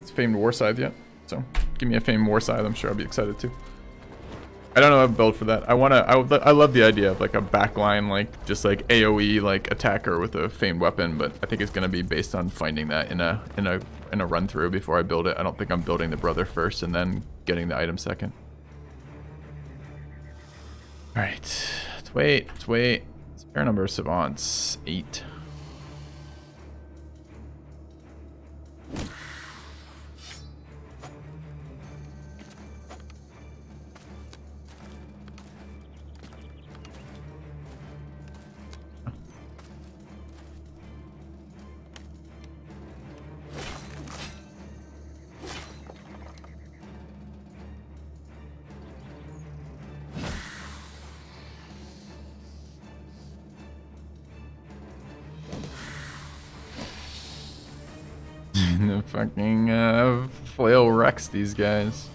Famed War Scythe yet. So give me a Famed War Scythe. I'm sure I'll be excited too. I don't know a build for that. I love the idea of like a backline, like just like AoE like attacker with a famed weapon, but I think it's gonna be based on finding that in a run through before I build it. I don't think I'm building the brother first and then getting the item second. All right, let's wait. Spare number of savants, 8. The fucking flail wrecks these guys.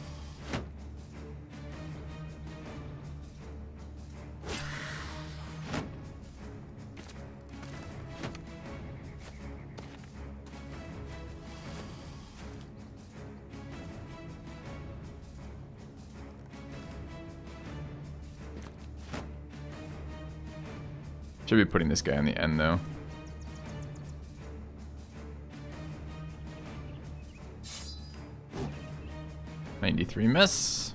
Should be putting this guy on the end though. 93 miss.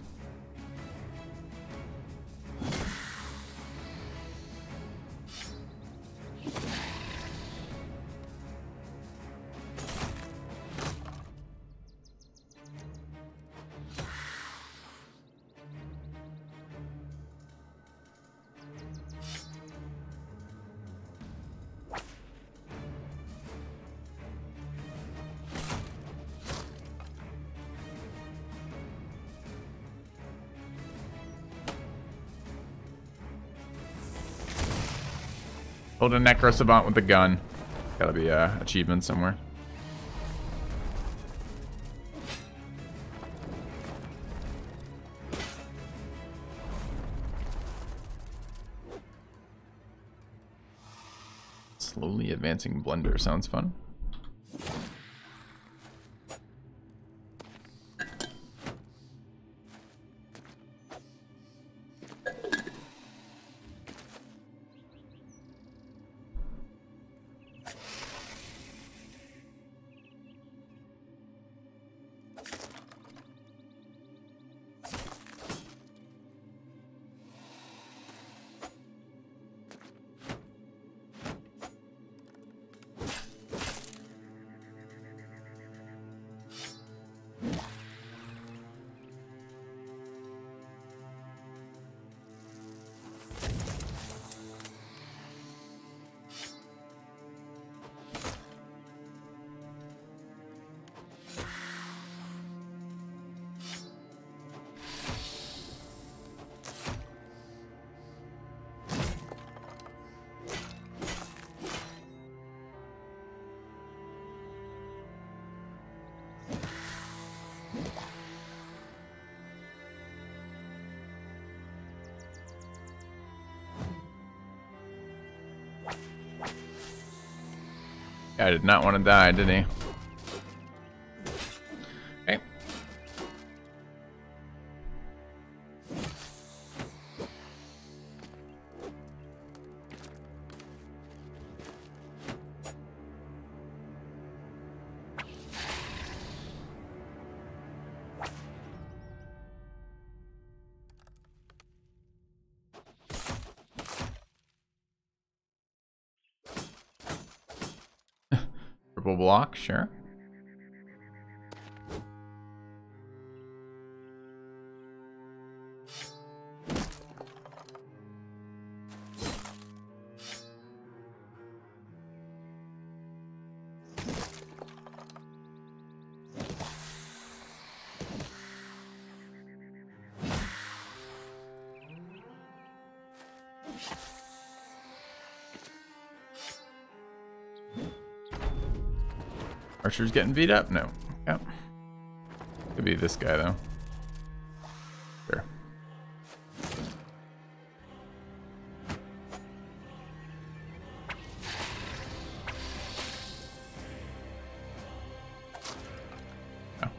Hold a Necro Savant with a gun. Gotta be a achievement somewhere. Slowly advancing blender sounds fun. Guy did not want to die, did he? Okay. Triple block, sure. Archer's getting beat up? No. Yep. Could be this guy though. Sure. Oh.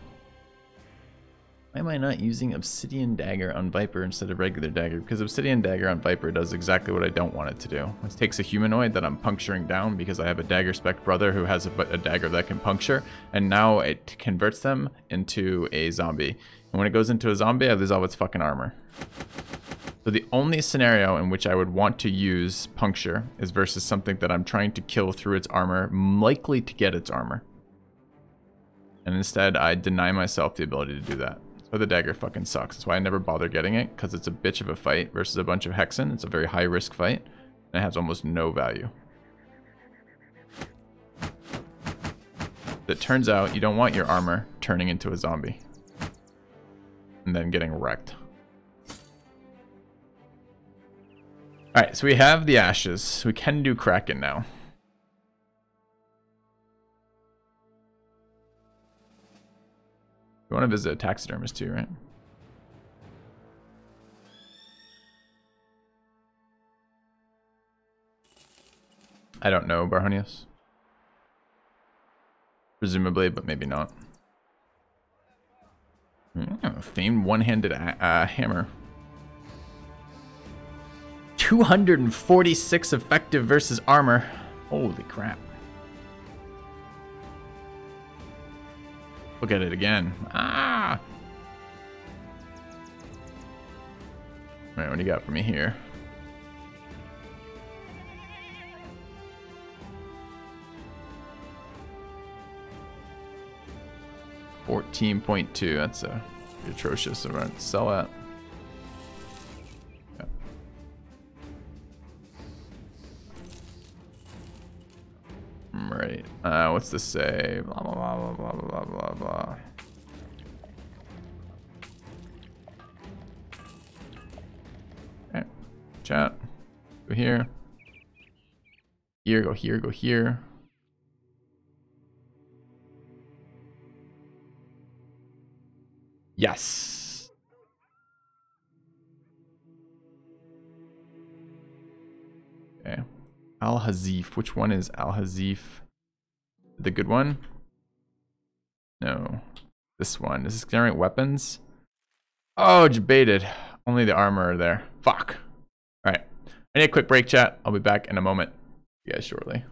Why am I not using Obsidian Dagger on Viper instead of regular Dagger? Because Obsidian Dagger on Viper does exactly what I don't want it to do. It takes a humanoid that I'm puncturing down because I have a Dagger Spec brother who has a dagger that can puncture, and now it converts them into a zombie. And when it goes into a zombie, I lose all its fucking armor. So the only scenario in which I would want to use puncture is versus something that I'm trying to kill through its armor, likely to get its armor. And instead, I deny myself the ability to do that. So the dagger fucking sucks. That's why I never bother getting it, because it's a bitch of a fight versus a bunch of Hexen. It's a very high risk fight, and it has almost no value. It turns out you don't want your armor turning into a zombie and then getting wrecked. Alright, so we have the ashes. We can do Kraken now. We want to visit a taxidermist too, right? I don't know, Barhonius. Presumably, but maybe not. Famed one-handed hammer. 246 effective versus armor. Holy crap. Look at it again. Ah! Alright, what do you got for me here? $14.2. That's atrocious. I'm going to sell that. Yeah. Right. What's this say? Blah, blah, blah, blah, blah, blah, blah. Okay. Chat. Go here. Here, go here, go here. Yes. Okay. Al-Hazif. Which one is Al-Hazif? The good one? No. This one. Does this generate weapons? Oh, debated. Only the armor are there. Fuck. Alright. I need a quick break, chat. I'll be back in a moment. See you guys shortly.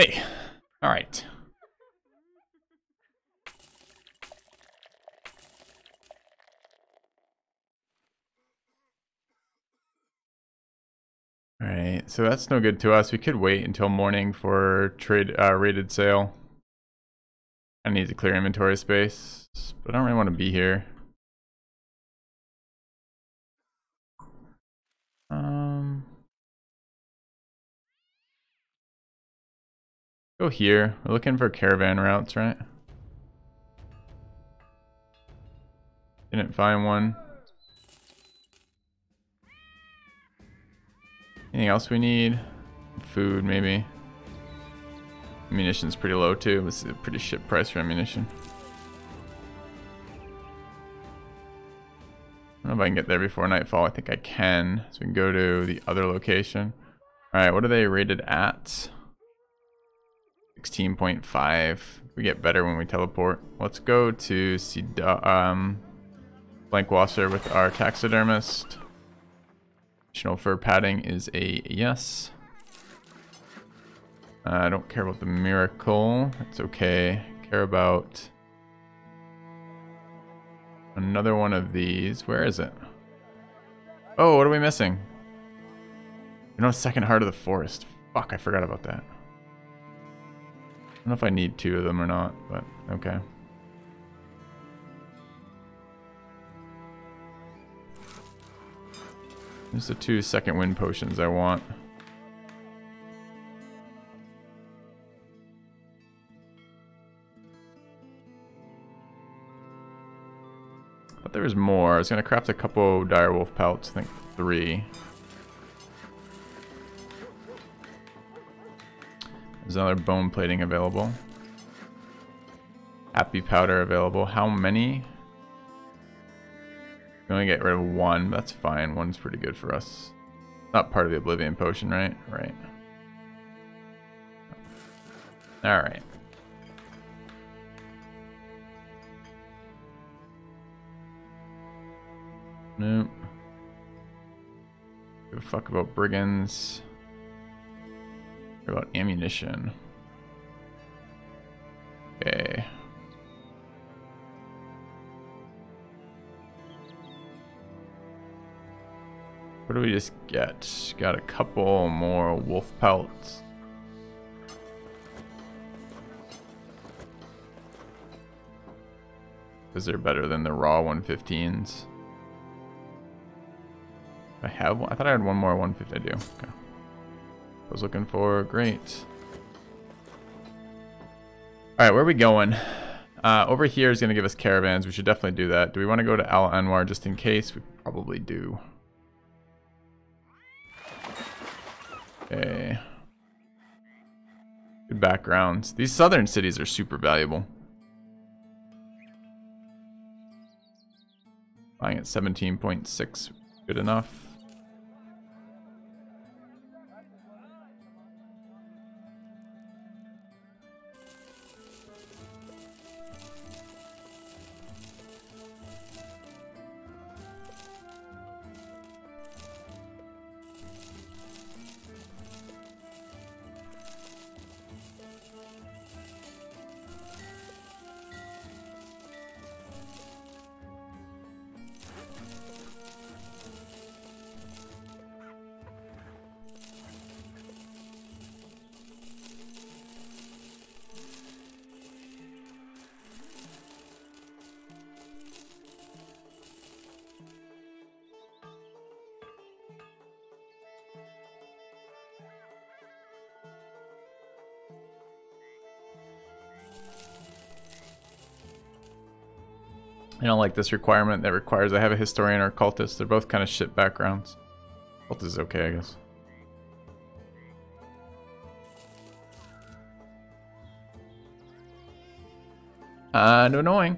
Hey, all right. All right, so that's no good to us. We could wait until morning for trade rated sale. I need to clear inventory space, but I don't really want to be here. Go here. We're looking for caravan routes, right? Didn't find one. Anything else we need? Food, maybe. Ammunition's pretty low too. This is a pretty shit price for ammunition. I don't know if I can get there before nightfall. I think I can. So we can go to the other location. Alright, what are they rated at? 16.5. We get better when we teleport. Let's go to see Blankwasser with our taxidermist. Additional fur padding is a yes. I don't care about the miracle. It's okay. Care about another one of these. Where is it? Oh, what are we missing? You know, second heart of the forest. Fuck, I forgot about that. I don't know if I need 2 of them or not, but okay. There's the 2 second wind potions I want. I thought there was more. I was gonna craft a couple direwolf pelts, I think 3. There's another bone plating available. Happy powder available. How many? We only get rid of 1. That's fine. 1's pretty good for us. Not part of the Oblivion potion, right? Right. Alright. Nope. Give a fuck about brigands. What about ammunition? Okay. What do we just get? Got a couple more wolf pelts. Because they're better than the raw 115s. I have one. I thought I had one more 150. I do. Okay. I was looking for. Great. Alright, where are we going? Over here is going to give us caravans. We should definitely do that. Do we want to go to Al Anwar just in case? We probably do. Okay. Good backgrounds. These southern cities are super valuable. Buying at 17.6. Good enough. I don't like this requirement that requires I have a historian or a cultist. They're both kind of shit backgrounds. Cultist is okay, I guess. No annoying.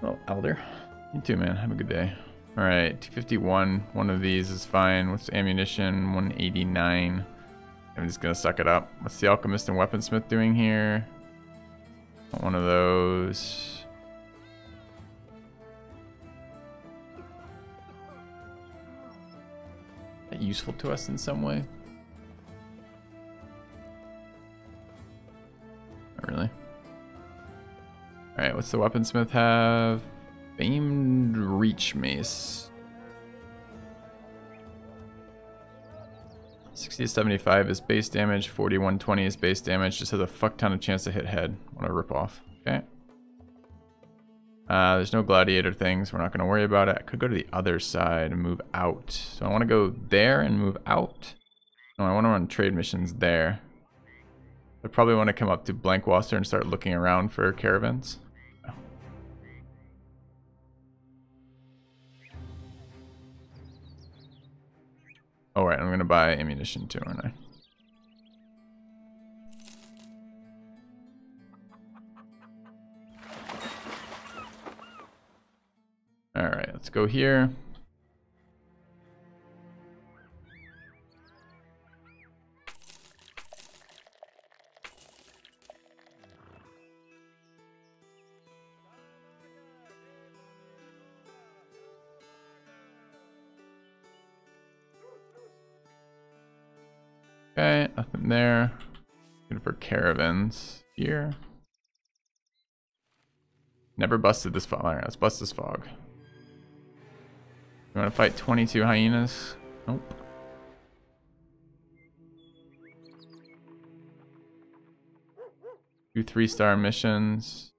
Oh, Elder. You too, man. Have a good day. Alright, 251. One of these is fine. What's ammunition? 189. I'm just gonna suck it up. What's the alchemist and weaponsmith doing here? Want one of those. Useful to us in some way. what's the weaponsmith have? Famed reach mace. 60 to 75 is base damage, 40, 120 is base damage, just has a fuck ton of chance to hit head. Want to rip off. Okay. There's no gladiator things, we're not going to worry about it. I could go to the other side and move out. So I want to go there and move out. No, I want to run trade missions there. I probably want to come up to Blankwaster and start looking around for caravans. Oh, right, I'm going to buy ammunition too, aren't I? Alright, let's go here. Okay, nothing there. Looking for caravans here. Never busted this fog. Alright, let's bust this fog. You want to fight 22 hyenas? Nope. Do 3-star missions.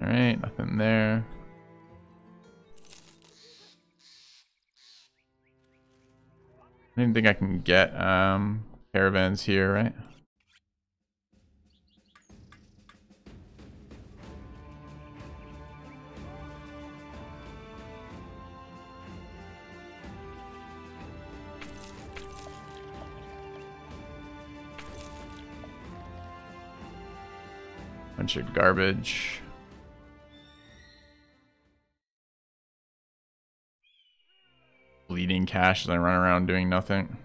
Alright, nothing there. I don't think I can get caravans here, right? Bunch of garbage. Bleeding cash as I run around doing nothing.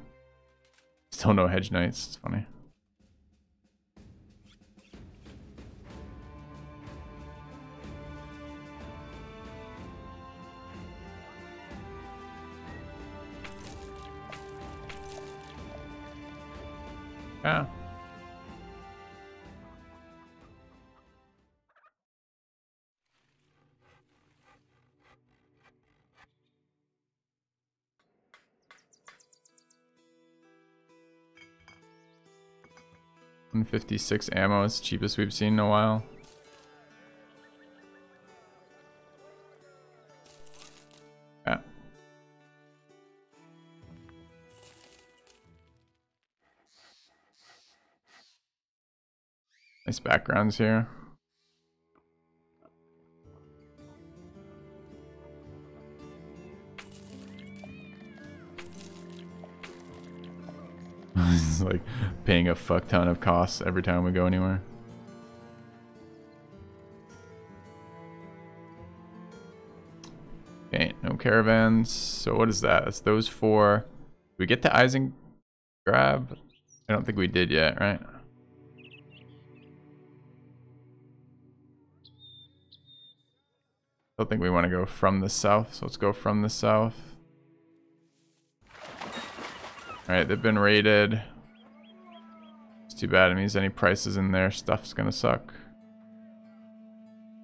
Still no hedge knights. It's funny. Yeah. $156 ammo is the cheapest we've seen in a while. Yeah. Nice backgrounds here. It's like paying a fuck ton of costs every time we go anywhere. Okay, no caravans. So what is that? That's those four. Did we get to Eisengrab? I don't think we did yet, right? I don't think we want to go from the south, so let's go from the south. Alright, they've been raided. It's too bad. It means any prices in their stuff's gonna suck.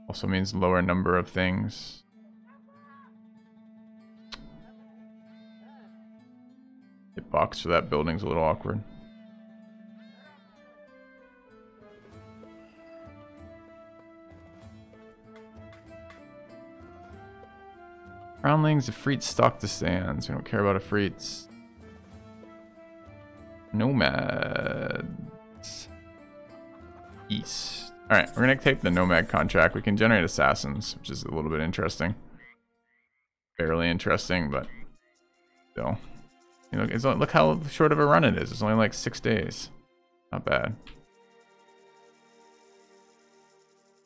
Also means lower number of things. Hitbox for that building's a little awkward. Groundlings, Efreets stock the stands. We don't care about Efreets. Nomads. East. Alright, we're gonna take the nomad contract. We can generate assassins, which is a little bit interesting. Barely interesting, but still. You know, look how short of a run it is. It's only like 6 days. Not bad.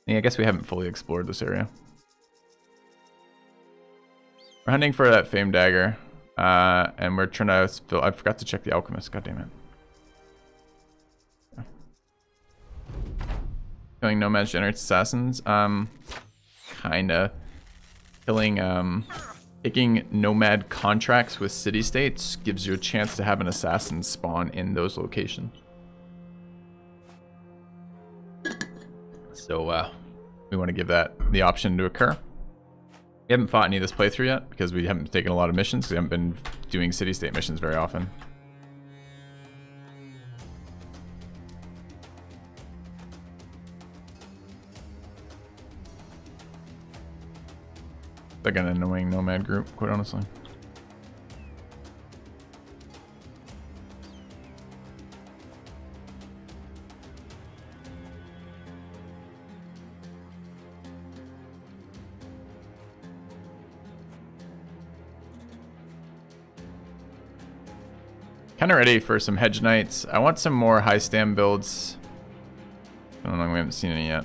Yeah, I guess we haven't fully explored this area. We're hunting for that Fame Dagger. And we're trying to fill. I forgot to check the Alchemist. God damn it. Yeah. Killing nomads generates assassins. Kind kinda. Killing, taking nomad contracts with city-states gives you a chance to have an assassin spawn in those locations. So, we want to give that the option to occur. We haven't fought any of this playthrough yet because we haven't taken a lot of missions. We haven't been doing city-state missions very often. Like an annoying nomad group, quite honestly. Kind of ready for some hedge knights. I want some more high stam builds. I don't know, we haven't seen any yet.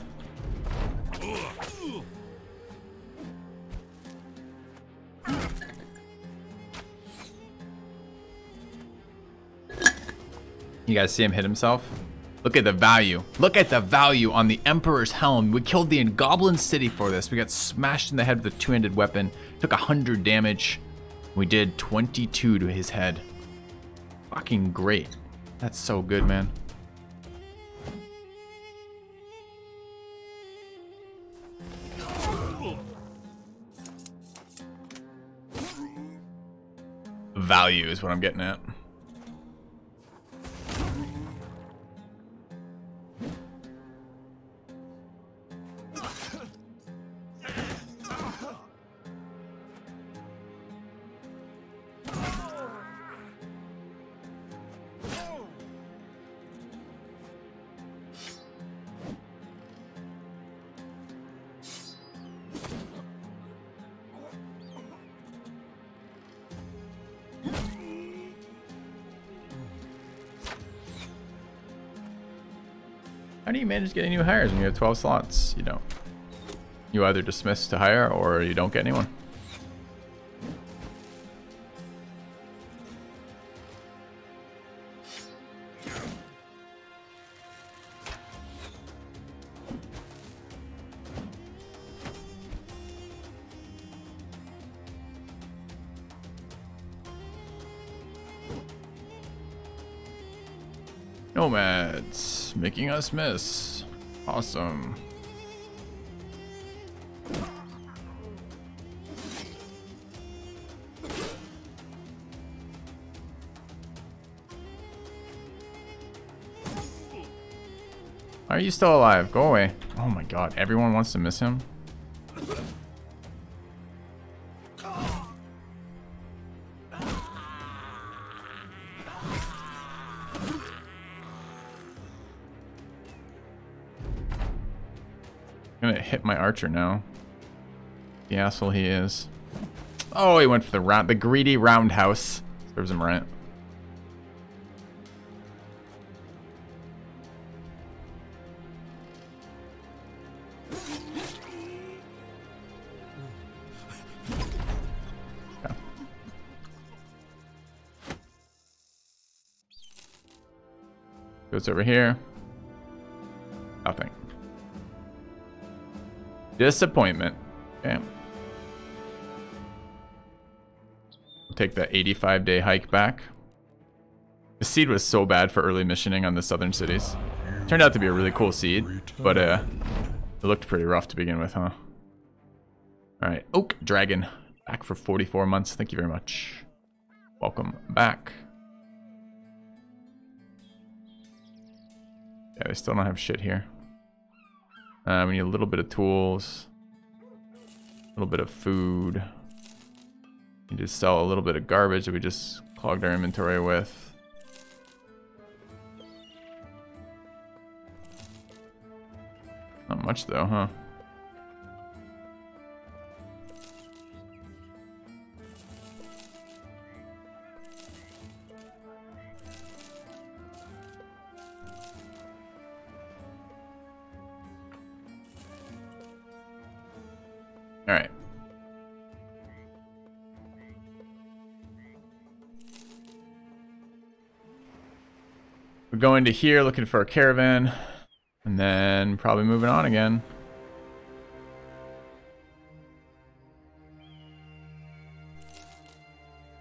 You guys see him hit himself? Look at the value. Look at the value on the Emperor's Helm. We killed the Goblin City for this. We got smashed in the head with a two-handed weapon. Took 100 damage. We did 22 to his head. Fucking great. That's so good, man. Value is what I'm getting at. How do you manage getting new hires when you have 12 slots? You don't. You either dismiss to hire or you don't get anyone. Nomads making us miss. Awesome. Why are you still alive? Go away. Oh my god, everyone wants to miss him. Gonna hit my archer now. The asshole he is. Oh, he went for the greedy roundhouse. Serves him right. Yeah. Goes over here. Nothing. Disappointment. Okay. Take that 85-day hike back. The seed was so bad for early missioning on the southern cities. Turned out to be a really cool seed, but it looked pretty rough to begin with, huh? Alright, Oak Dragon. Back for 44 months. Thank you very much. Welcome back. Yeah, they still don't have shit here. We need a little bit of tools, a little bit of food. We just sell a little bit of garbage that we just clogged our inventory with. Not much though, huh? All right. We're going to here looking for a caravan and then probably moving on again.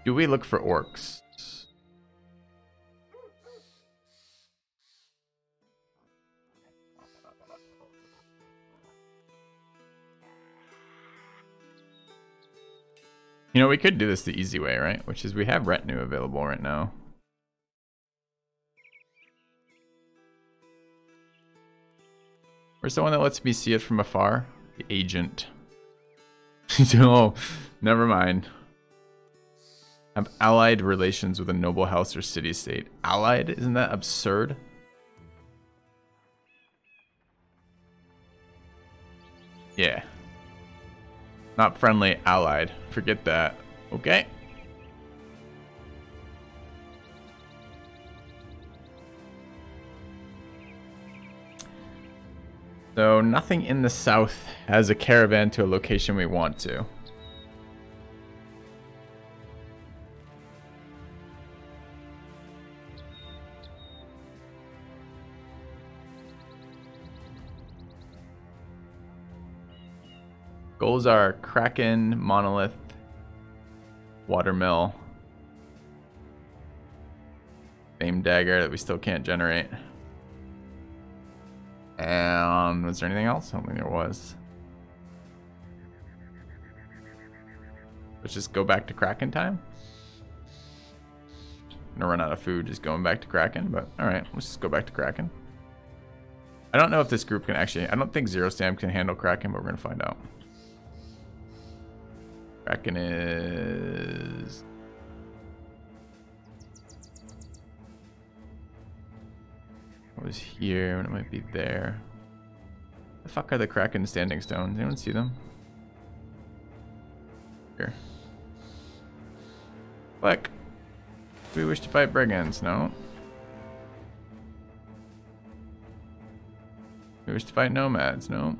Do we look for orcs? You know, we could do this the easy way, right? Which is we have retinue available right now. Where's the one that lets me see it from afar? The agent. Oh, never mind. Have allied relations with a noble house or city-state. Allied? Isn't that absurd? Yeah. Not friendly, allied. Forget that. Okay. So nothing in the south has a caravan to a location we want to. Goals are Kraken, Monolith, Watermill, Fame Dagger that we still can't generate. And was there anything else? I don't think there was. Let's just go back to Kraken time. I'm gonna run out of food just going back to Kraken, but alright, let's just go back to Kraken. I don't know if this group can actually, I don't think Zero Stam can handle Kraken, but we're gonna find out. Kraken is... It was here, and it might be there. The fuck are the Kraken standing stones? Anyone see them? Here. Click. We wish to fight brigands. No. We wish to fight nomads. No.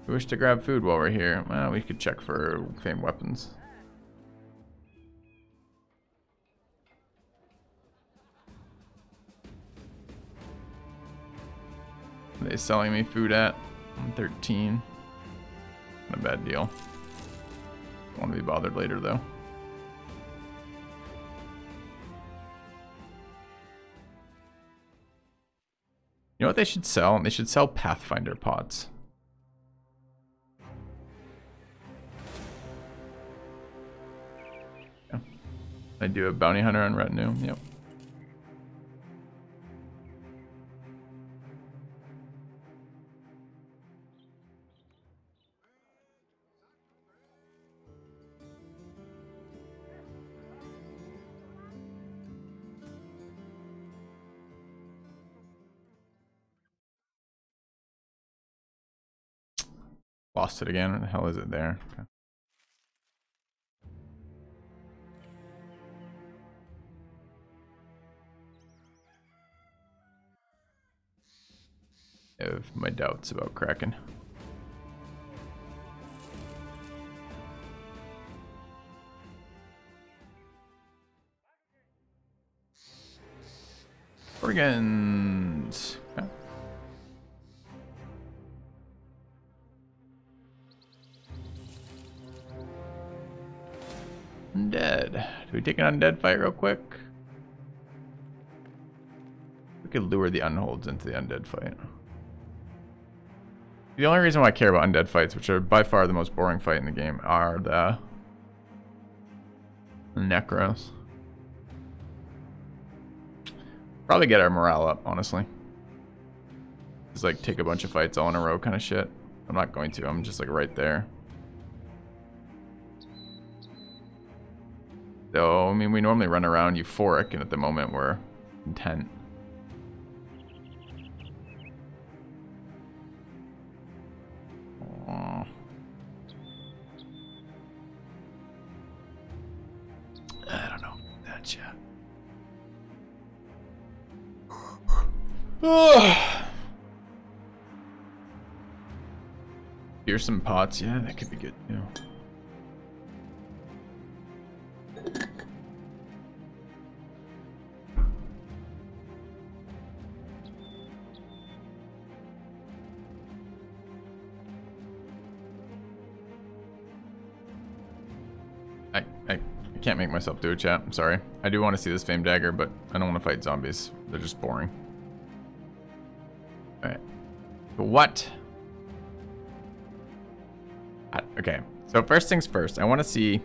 We wish to grab food while we're here. Well, we could check for famed weapons. Are they selling me food at? I'm 13. Not a bad deal. Don't want to be bothered later though. You know what they should sell? They should sell Pathfinder pods. Yeah. I do a bounty hunter on retinue. Yep. Lost it again. Where the hell is it there? Okay. I have my doubts about Kraken. Brigands. Okay. Undead. Do we take an undead fight real quick? We could lure the unholds into the undead fight. The only reason why I care about undead fights, which are by far the most boring fight in the game, are the necros. Probably get our morale up, honestly. Just like take a bunch of fights all in a row kind of shit. I'm not going to, I'm just like right there. So, I mean, we normally run around euphoric, and at the moment we're intent. Aww. I don't know that yet. Here's some pots. Yeah, that could be good too. I can't make myself do it, chat. I'm sorry. I do want to see this Fame Dagger, but I don't want to fight zombies. They're just boring. Alright. But what? Okay. So first things first. I want to see...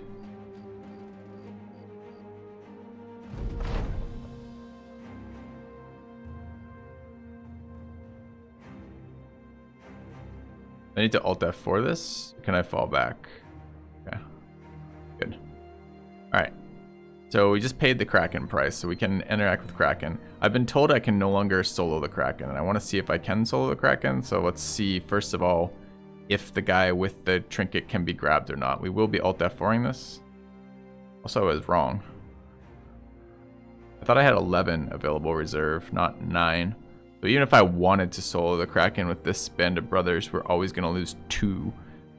I need to Alt F for this. Can I fall back? Okay. Good. Alright. So we just paid the Kraken price, so we can interact with Kraken. I've been told I can no longer solo the Kraken, and I want to see if I can solo the Kraken. So let's see, first of all, if the guy with the trinket can be grabbed or not. We will be Alt F4ing this. Also, I was wrong. I thought I had 11 available reserve, not 9. So even if I wanted to solo the Kraken with this band of brothers, we're always going to lose 2.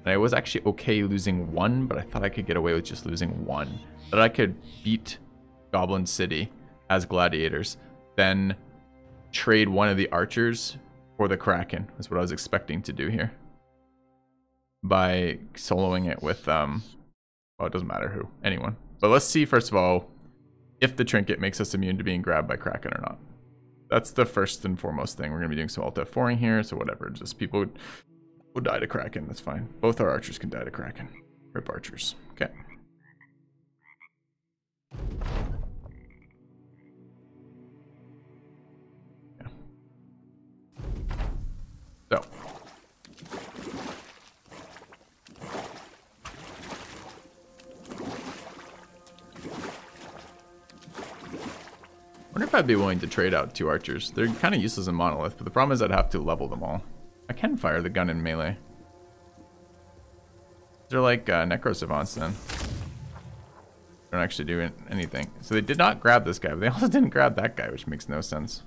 And I was actually okay losing 1, but I thought I could get away with just losing 1. That I could beat Goblin City as gladiators, then trade one of the archers for the Kraken, is what I was expecting to do here. By soloing it with, well, it doesn't matter who, anyone. But let's see, first of all, if the trinket makes us immune to being grabbed by Kraken or not. That's the first and foremost thing. We're going to be doing some Alt F4ing here, so whatever. Just people will die to Kraken, that's fine. Both our archers can die to Kraken. Rip archers. Okay. Yeah. So. I wonder if I'd be willing to trade out 2 archers. They're kind of useless in Monolith, but the problem is I'd have to level them all. I can fire the gun in melee. They're like Necro Savants then. Don't actually do anything. So they did not grab this guy, but they also didn't grab that guy, which makes no sense.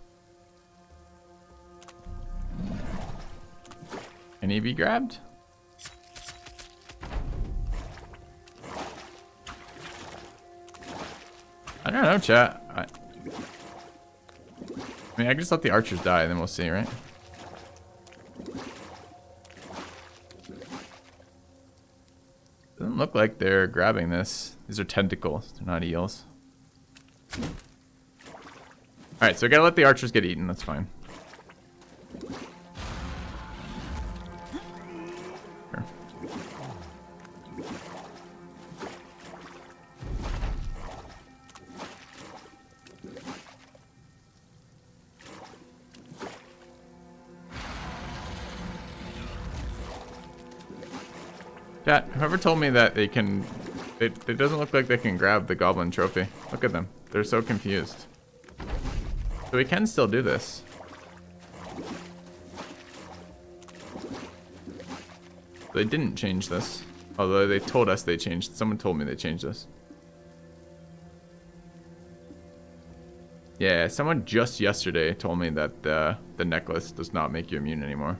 Can he be grabbed? I don't know, chat. I mean, I can just let the archers die, and then we'll see, right? Doesn't look like they're grabbing this. These are tentacles, they're not eels. Alright, so we gotta let the archers get eaten, that's fine. Sure. Chat, whoever told me that they can... It doesn't look like they can grab the goblin trophy. Look at them. They're so confused. So we can still do this. They didn't change this. Although they told us they changed. Someone told me they changed this. Yeah, someone just yesterday told me that the necklace does not make you immune anymore.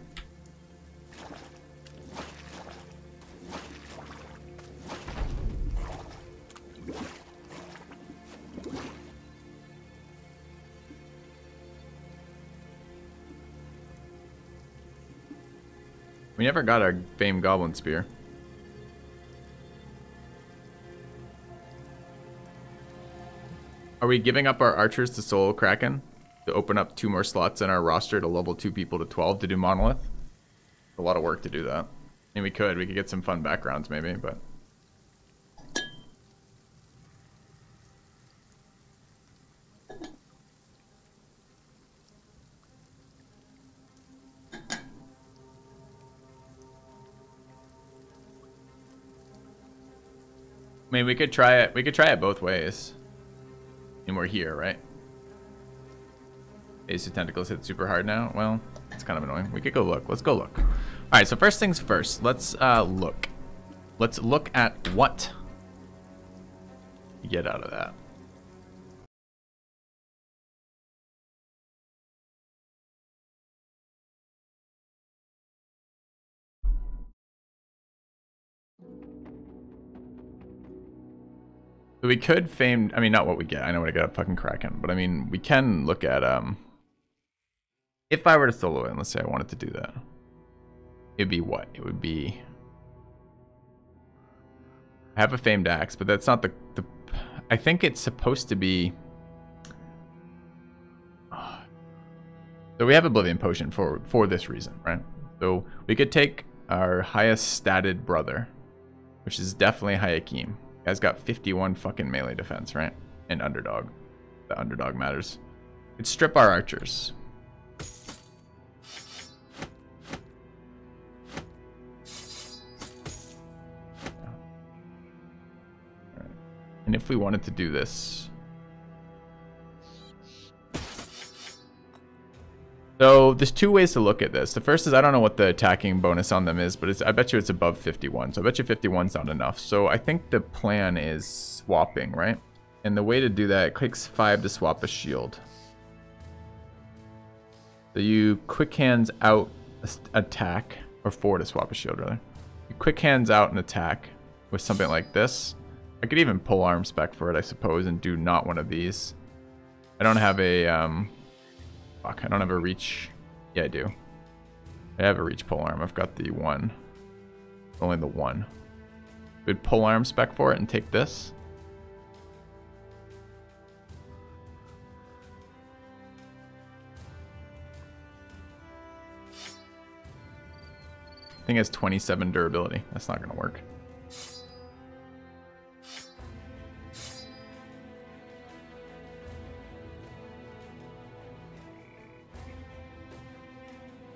We never got our famed goblin spear. Are we giving up our archers to solo Kraken? To open up 2 more slots in our roster to level 2 people to 12 to do Monolith? A lot of work to do that. I mean, we could get some fun backgrounds maybe, but... I mean, we could try it. We could try it both ways. And we're here, right? Ace of Tentacles hit super hard now. Well, it's kind of annoying. We could go look. Let's go look. All right. So first things first. Let's look. Let's look at what you get out of that. So we could fame, I mean, not what we get. I know what I got, fucking Kraken. But I mean, we can look at, if I were to solo it, and let's say I wanted to do that. It'd be what? It would be... I I have a famed axe, but that's not the I think it's supposed to be. So we have Oblivion Potion for this reason, right? So we could take our highest statted brother, which is definitely Hayakim. Guy's got 51 fucking melee defense, right? And underdog. The underdog matters. We'd strip our archers. And if we wanted to do this, so there's two ways to look at this. The first is I don't know what the attacking bonus on them is, but I bet you it's above 51. So I bet you 51's not enough. So I think the plan is swapping, right? And the way to do that, it takes 5 to swap a shield. So you quick hands out attack, or 4 to swap a shield rather. You quick hands out an attack with something like this. I could even pull arm spec for it, I suppose, and do not one of these. I don't have a fuck, I don't have a reach. Yeah, I do. I have a reach pull arm. I've got the 1. Only the 1. We'd pull arm spec for it and take this. I think it has 27 durability. That's not gonna work.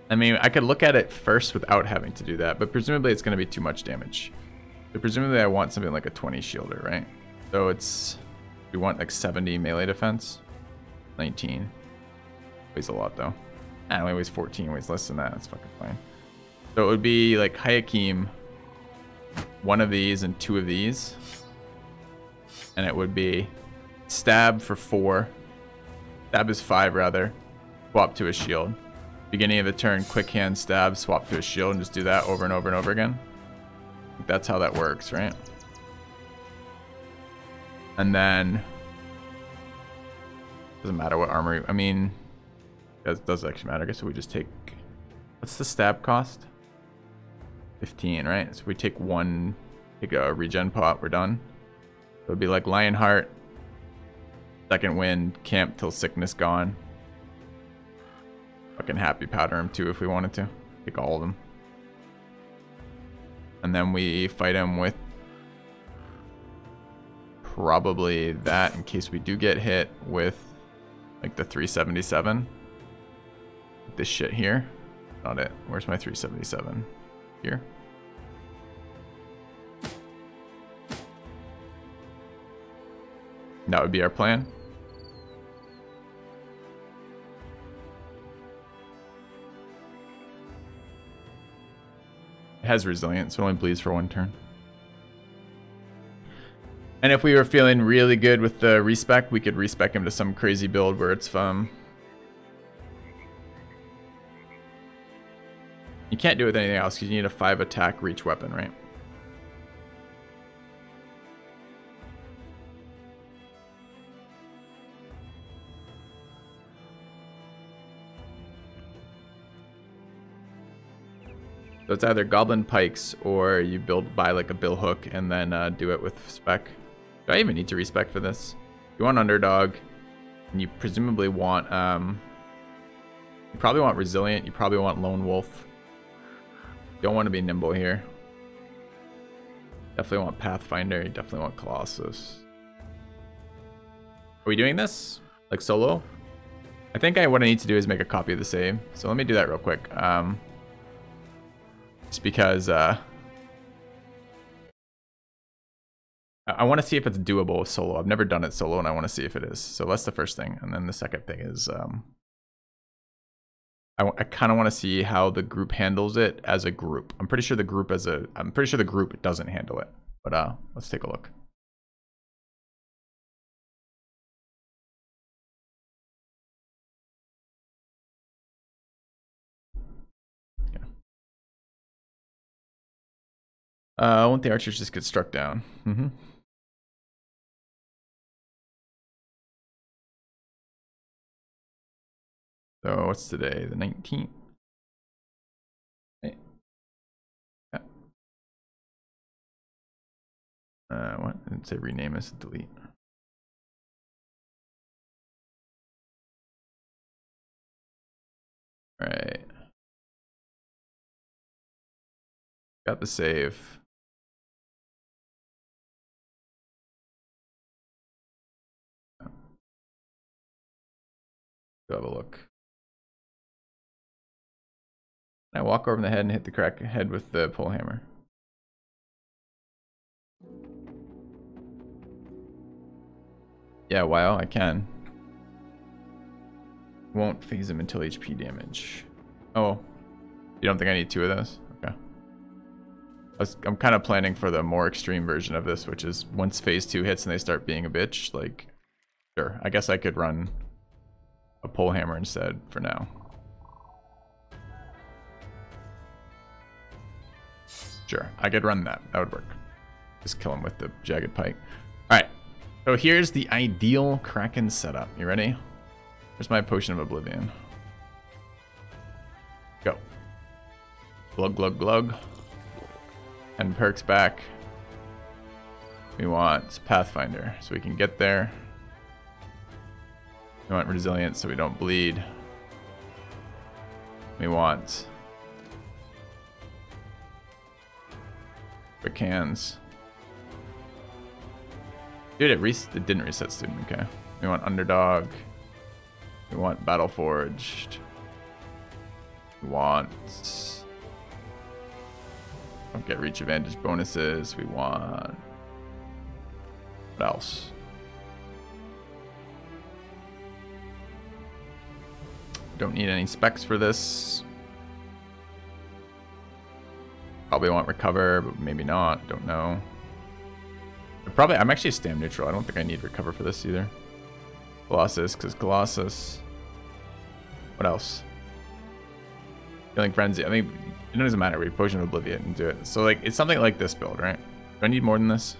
I mean, I could look at it first without having to do that, but presumably it's going to be too much damage. So presumably I want something like a 20 shielder, right? So it's, we want like 70 melee defense. 19. Weighs a lot though. It only weighs 14, weighs less than that. That's fucking fine. So it would be like Hayakim, 1 of these and 2 of these. And it would be stab for 4. Stab is 5 rather. Swap to a shield. Beginning of the turn, quick hand stab, swap to a shield, and just do that over and over and over again. That's how that works, right? And then doesn't matter what armor. I mean, it does actually matter. I guess we just take. What's the stab cost? 15, right? So we take 1, take a regen pot. We're done. So it'd be like Lionheart, second wind, camp till sickness gone. Fucking happy powder him too if we wanted to. Take all of them. And then we fight him with probably that in case we do get hit with like the 377. This shit here. Not it. Where's my 377? Here. That would be our plan. It has resilience, so it only bleeds for 1 turn. And if we were feeling really good with the respec, we could respec him to some crazy build where it's you can't do it with anything else because you need a 5 attack reach weapon, right? So it's either goblin pikes or you buy like a bill hook and then do it with spec. Do I even need to respec for this? You want underdog, and you presumably want you probably want resilient. You probably want lone wolf. You don't want to be nimble here. Definitely want pathfinder. You definitely want colossus. Are we doing this like solo? I think what I need to do is make a copy of the save. So let me do that real quick. Just because I want to see if it's doable solo. I've never done it solo, and I want to see if it is. So that's the first thing. And then the second thing is I kind of want to see how the group handles it as a group. I'm pretty sure the group doesn't handle it. But let's take a look. Won't the archers just get struck down? Mm-hmm. So what's today? The 19th? Yeah. What? I didn't say rename as delete. Right. Got the save. Go have a look. I walk over the head and hit the crack head with the pole hammer. Yeah, wow, I can. Won't phase him until HP damage. Oh, you don't think I need 2 of those? Okay. I'm kind of planning for the more extreme version of this, which is once phase 2 hits and they start being a bitch, like, sure, I guess I could run a pole hammer instead for now. Sure, I could run that. That would work. Just kill him with the jagged pike. Alright, so here's the ideal Kraken setup. You ready? Here's my Potion of Oblivion. Go. Glug, glug, glug. And perks back. We want Pathfinder, so we can get there. We want Resilience, so we don't bleed. We want quick hands. Dude, it didn't reset student, okay. We want Underdog. We want Battle Forged. We want... Don't get reach advantage bonuses. We want... What else? Don't need any specs for this. Probably want Recover, but maybe not. Don't know. I'm actually stam neutral. I don't think I need Recover for this either. Colossus, because Colossus. What else? Feeling Frenzy. I mean, it doesn't matter. We Potion of Oblivion and do it. So, like, it's something like this build, right? Do I need more than this?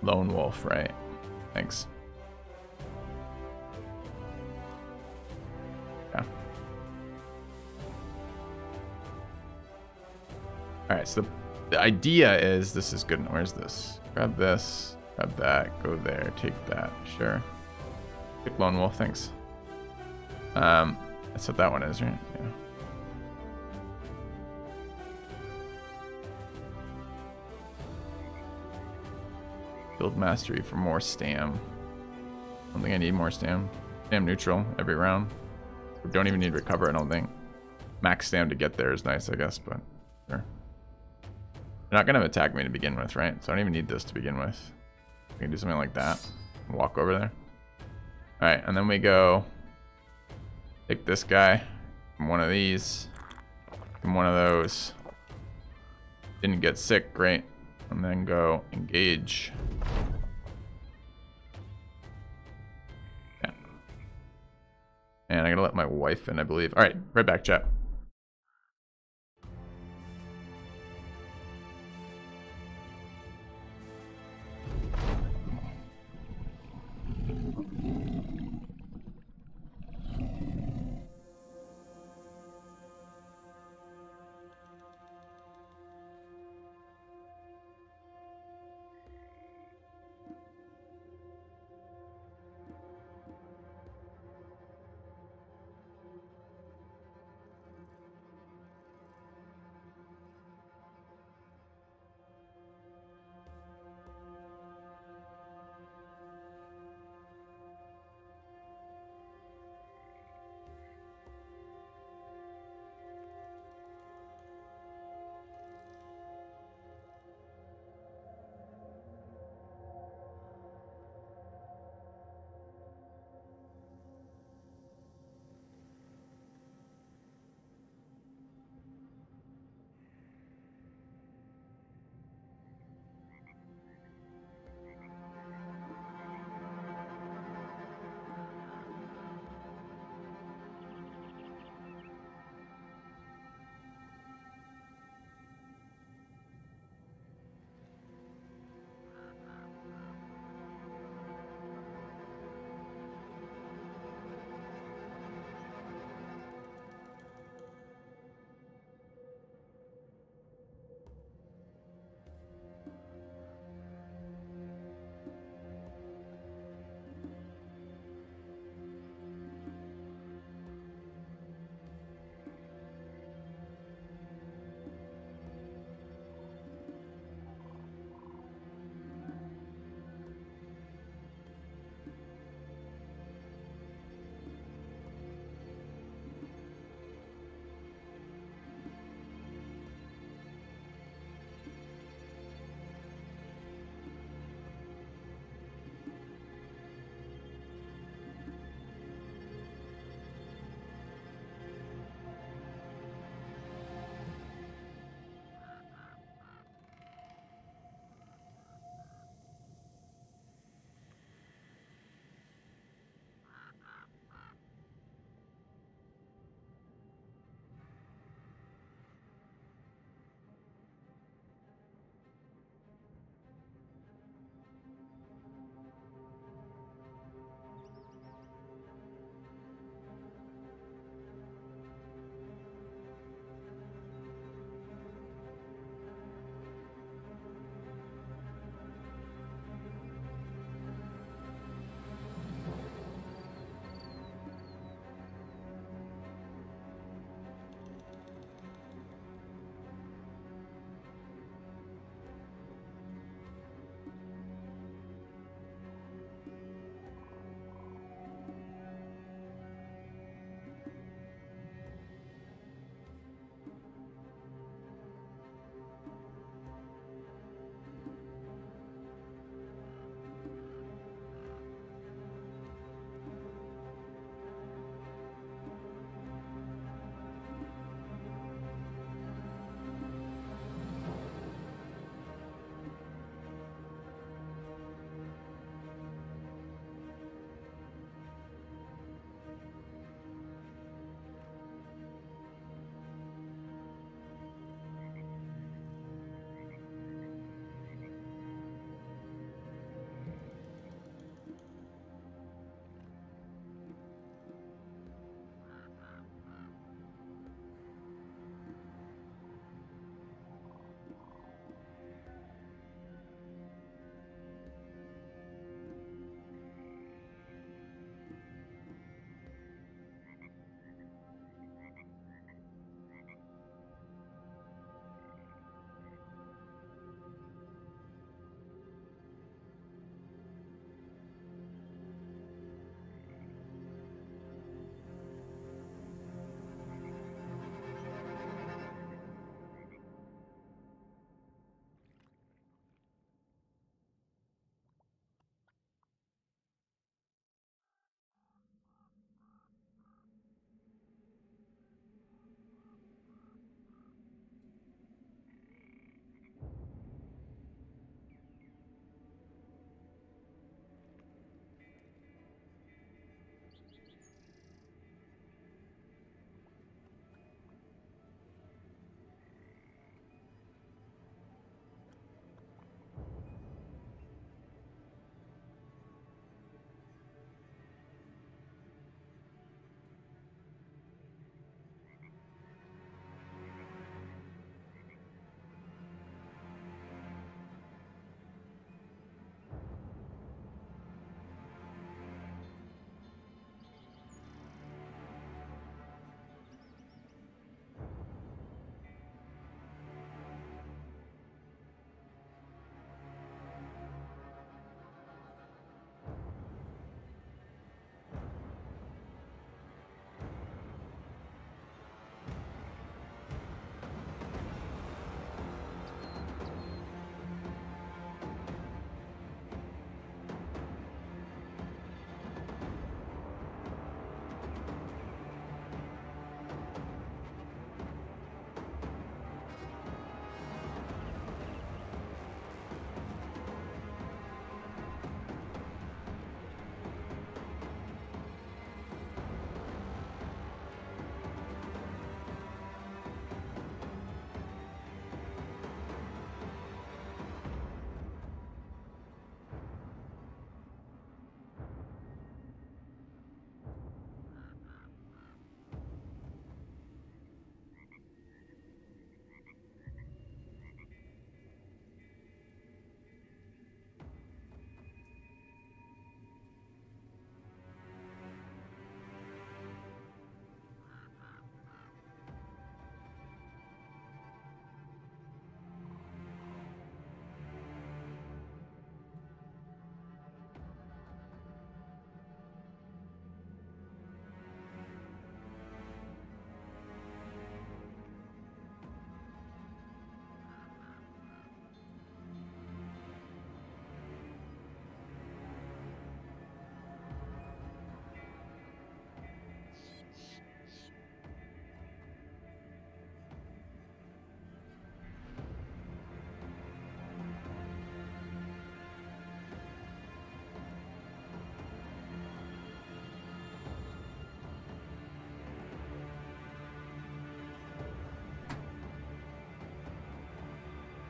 Lone Wolf, right? Thanks. Yeah. Alright, so the idea is this is good. Where's this? Grab this, grab that, go there, take that. Sure. Pick Lone Wolf, thanks. That's what that one is, right? Yeah. Build Mastery for more stam. I don't think I need more stam. Stam neutral every round. We don't even need Recover, I don't think. Max stam to get there is nice, I guess, but sure. They're not going to attack me to begin with, right? So I don't even need this to begin with. We can do something like that. Walk over there. Alright, and then we go... Take this guy. From one of these. From one of those. Didn't get sick, great. And then go engage. Yeah. And I gotta let my wife in, I believe. Alright, right back, chat.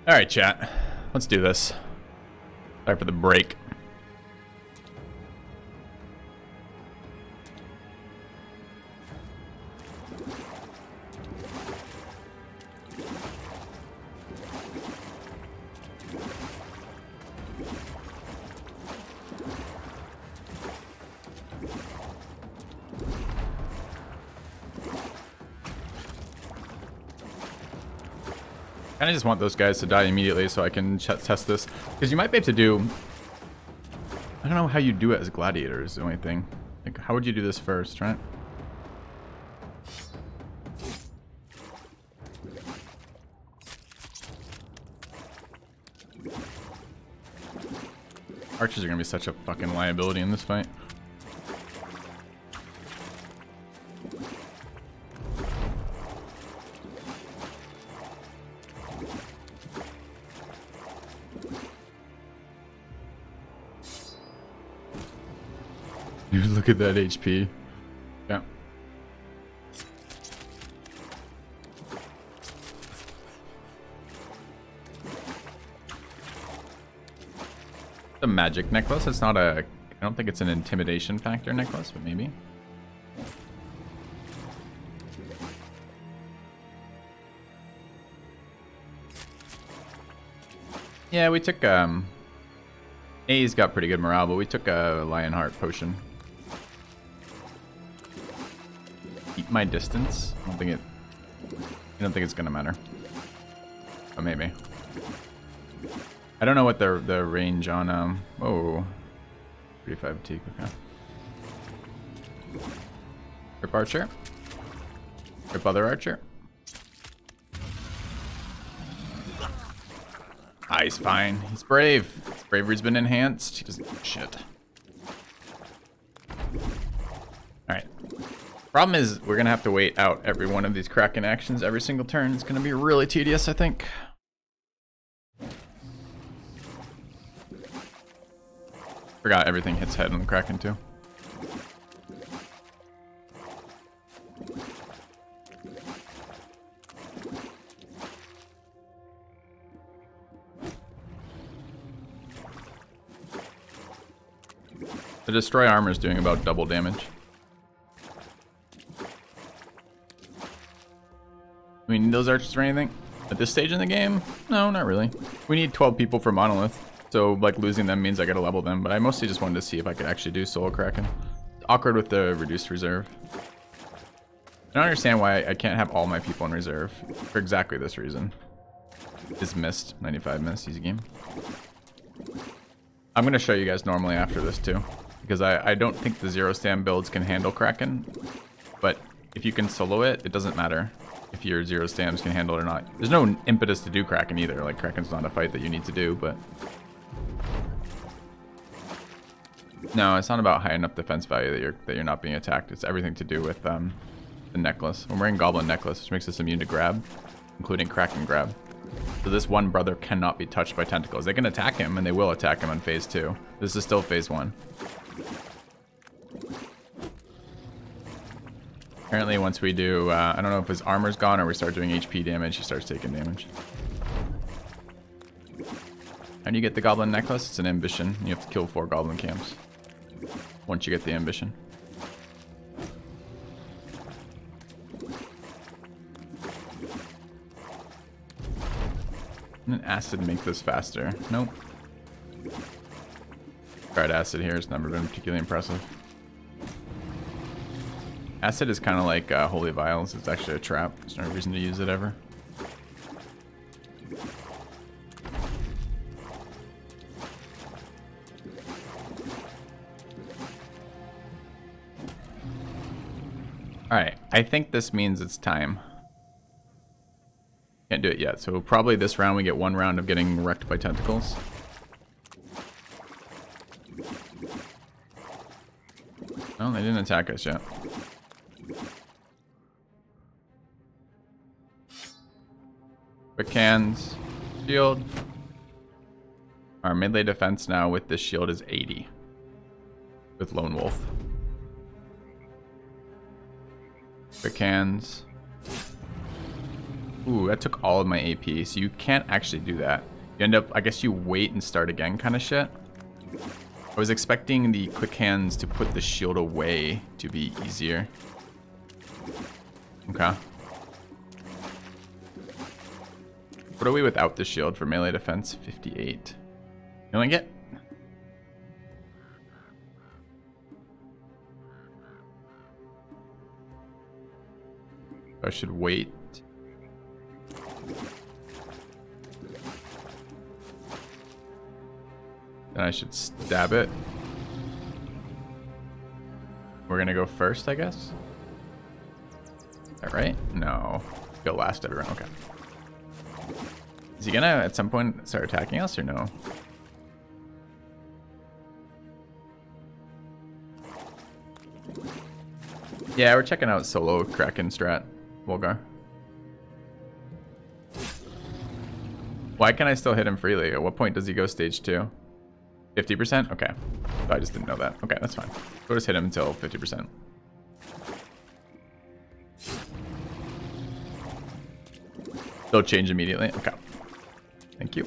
All right, chat. Let's do this. Sorry for the break. I just want those guys to die immediately so I can test this. Because you might be able to do... I don't know how you do it as gladiators, the only thing. Like, how would you do this first, right? Archers are going to be such a fucking liability in this fight. Look at that HP. Yeah. The magic necklace. It's not a... I don't think it's an intimidation factor necklace, but maybe. Yeah, we took... A's got pretty good morale, but we took a Lionheart potion. Keep my distance. I don't think it's gonna matter. But maybe. I don't know what the range on oh, 35 teak. Okay. Rip archer. Rip other archer. Ah, he's fine. He's brave. His bravery's been enhanced. He doesn't give a shit. Alright. Problem is, we're gonna have to wait out every one of these Kraken actions every single turn. It's gonna be really tedious, I think. Forgot everything hits head on the Kraken too. The destroy armor is doing about double damage. We need those archers for anything? At this stage in the game? No, not really. We need 12 people for Monolith. So, like, losing them means I gotta level them. But I mostly just wanted to see if I could actually do Soul Kraken. It's awkward with the reduced reserve. I don't understand why I can't have all my people in reserve. For exactly this reason. It's missed. 95 miss. Easy game. I'm gonna show you guys normally after this, too. Because I don't think the zero stand builds can handle Kraken. But if you can solo it, it doesn't matter if your zero stams can handle it or not. There's no impetus to do Kraken either. Like, Kraken's not a fight that you need to do, but... No, it's not about high enough defense value that you're not being attacked. It's everything to do with the necklace. I'm wearing Goblin Necklace, which makes us immune to grab, including Kraken grab. So this one brother cannot be touched by tentacles. They can attack him, and they will attack him on phase 2. This is still phase 1. Apparently once we do, I don't know if his armor's gone or we start doing HP damage, he starts taking damage. How do you get the Goblin Necklace? It's an ambition. You have to kill 4 Goblin camps once you get the ambition. Can an acid make this faster? Nope. Tried acid here, it's never been particularly impressive. Acid is kind of like Holy Vials. It's actually a trap. There's no reason to use it ever. Alright, I think this means it's time. Can't do it yet, so probably this round we get 1 round of getting wrecked by tentacles. Oh, they didn't attack us yet. Quick hands, shield. Our melee defense now with this shield is 80. With Lone Wolf. Quick hands. Ooh, that took all of my AP, so you can't actually do that. You end up, I guess you wait and start again kind of shit. I was expecting the quick hands to put the shield away to be easier. Okay. What are we without the shield for melee defense? 58. Killing it. I should wait. Then I should stab it. We're gonna go first, I guess. Is that right? No. Go last every round. Okay. Is he gonna at some point start attacking us or no? Yeah, we're checking out solo Kraken strat, Volgar. Why can I still hit him freely? At what point does he go stage 2? 50%? Okay. I just didn't know that. Okay, that's fine. We'll just hit him until 50%. They'll change immediately. Okay. Thank you.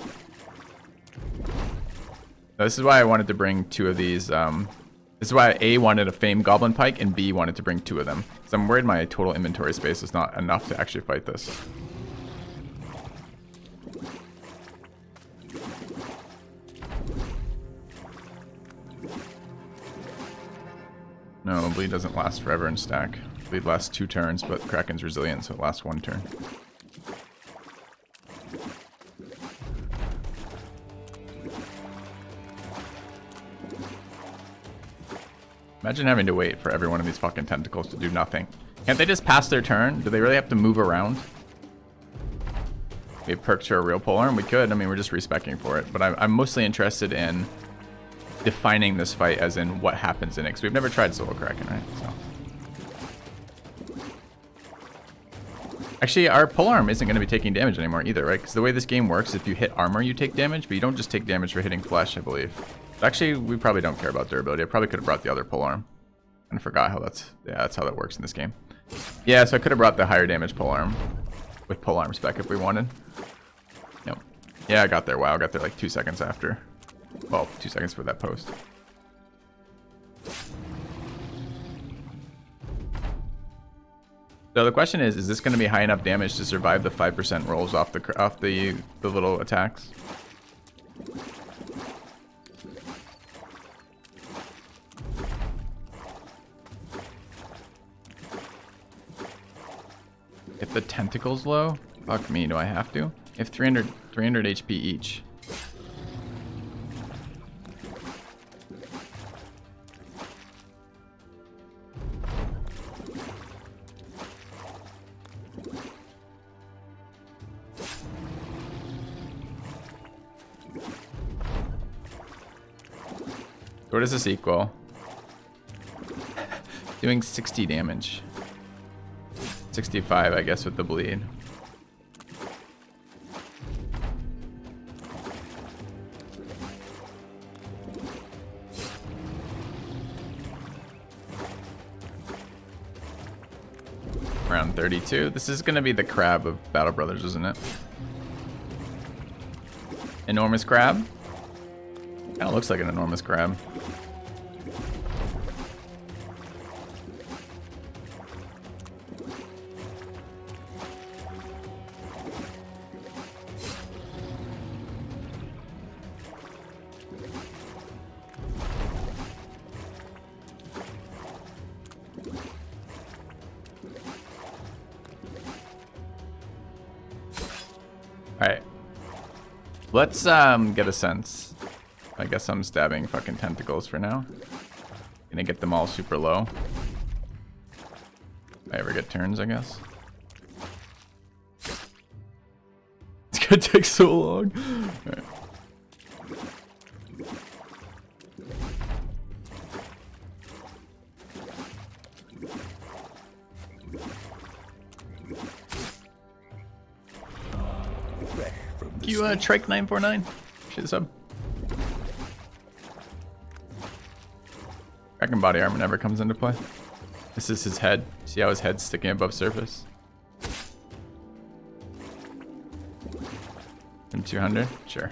Now, this is why I wanted to bring 2 of these. This is why A wanted a Fame Goblin Pike and B wanted to bring 2 of them. So I'm worried my total inventory space is not enough to actually fight this. No, bleed doesn't last forever in stack. Bleed lasts 2 turns, but Kraken's resilient, so it lasts 1 turn. Imagine having to wait for every one of these fucking tentacles to do nothing. Can't they just pass their turn? Do they really have to move around? We have perks for a real polearm? We could. I mean, we're just respecking for it. But I'm mostly interested in defining this fight as in what happens in it. Because we've never tried solo Kraken, right? So. Actually, our polearm isn't going to be taking damage anymore either, right? Because the way this game works, if you hit armor, you take damage. But you don't just take damage for hitting flesh, I believe. Actually, we probably don't care about durability. I probably could have brought the other polearm. And forgot how that's how that works in this game. Yeah, so I could have brought the higher damage polearm with polearm spec if we wanted. Nope. Yeah, I got there. Wow, I got there like 2 seconds after. Well, 2 seconds for that post. So the question is this going to be high enough damage to survive the 5% rolls off the little attacks? If the tentacle's low, fuck me, do I have to? If 300 HP each. What does this equal? Doing 60 damage. 65, I guess, with the bleed. Around 32. This is gonna be the crab of Battle Brothers, isn't it? Enormous crab? Kinda looks like an enormous crab. Alright. Let's get a sense. I guess I'm stabbing fucking tentacles for now. Gonna get them all super low. If I ever get turns, I guess. It's gonna take so long. Alright. You Trike 949. Shit the sub. Kraken body armor never comes into play. This is his head. See how his head's sticking above surface? him 200? Sure.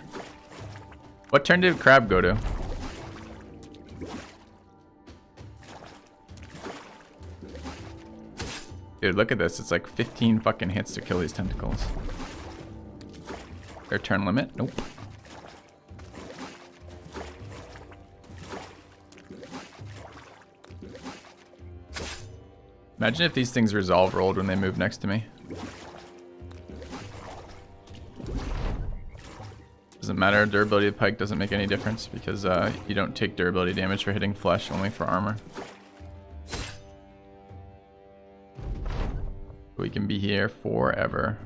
What turn did Crab go to? Dude, look at this. It's like 15 fucking hits to kill these tentacles. Their turn limit? Nope. Imagine if these things resolve rolled when they move next to me. Doesn't matter. Durability of Pike doesn't make any difference because you don't take durability damage for hitting flesh, only for armor. We can be here forever.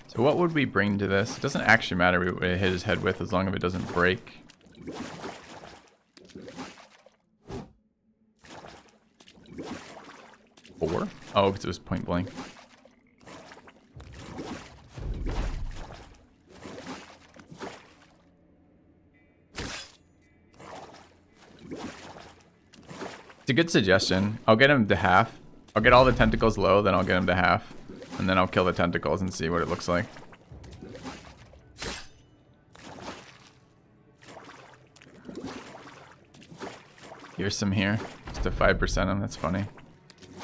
So what would we bring to this? It doesn't actually matter what we hit his head with as long as it doesn't break. Four? Oh, because it was point blank. It's a good suggestion. I'll get him to half. I'll get all the tentacles low, then I'll get him to half. And then I'll kill the tentacles and see what it looks like. Here's some here. Just to 5% him. That's funny.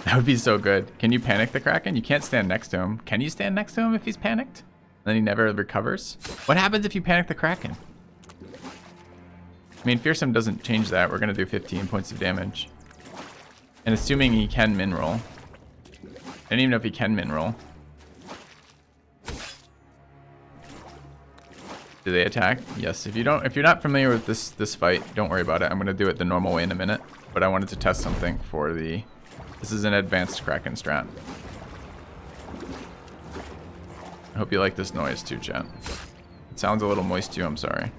That would be so good. Can you panic the Kraken? You can't stand next to him. Can you stand next to him if he's panicked? And then he never recovers? What happens if you panic the Kraken? I mean, Fearsome doesn't change that. We're going to do 15 points of damage. And assuming he can min roll. I don't even know if he can min roll. Do they attack? Yes. If you're not familiar with this fight, don't worry about it. I'm gonna do it the normal way in a minute. But I wanted to test something for the. This is an advanced Kraken strat. I hope you like this noise too, chat. It sounds a little moist too. I'm sorry.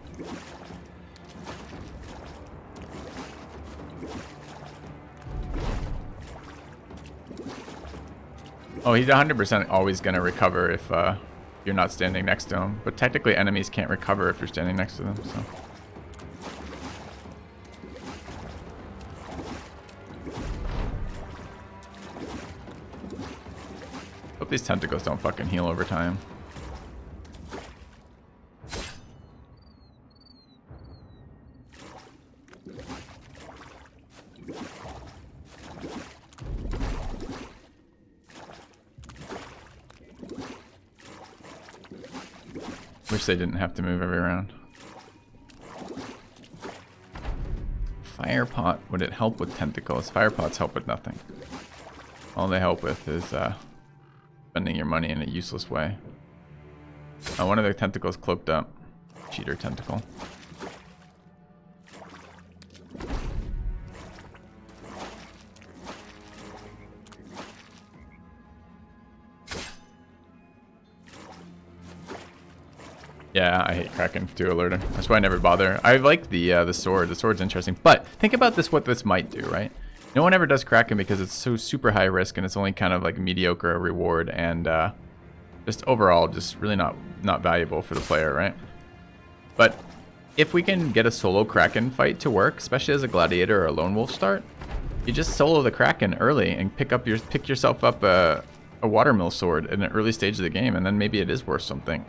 Oh, he's 100% always going to recover if you're not standing next to him. But technically enemies can't recover if you're standing next to them, so. Hope these tentacles don't fucking heal over time. Wish they didn't have to move every round. Fire pot, would it help with tentacles? Fire pots help with nothing. All they help with is spending your money in a useless way. One of the tentacles cloaked up. Cheater tentacle. Yeah, I hate Kraken to alerter. That's why I never bother. I like the sword. The sword's interesting. But think about this, what this might do, right? No one ever does Kraken because it's so super high risk and it's only kind of like mediocre reward and just overall just really not valuable for the player, right? But if we can get a solo Kraken fight to work, especially as a gladiator or a lone wolf start, you just solo the Kraken early and pick yourself up a watermill sword in an early stage of the game, and then maybe it is worth something.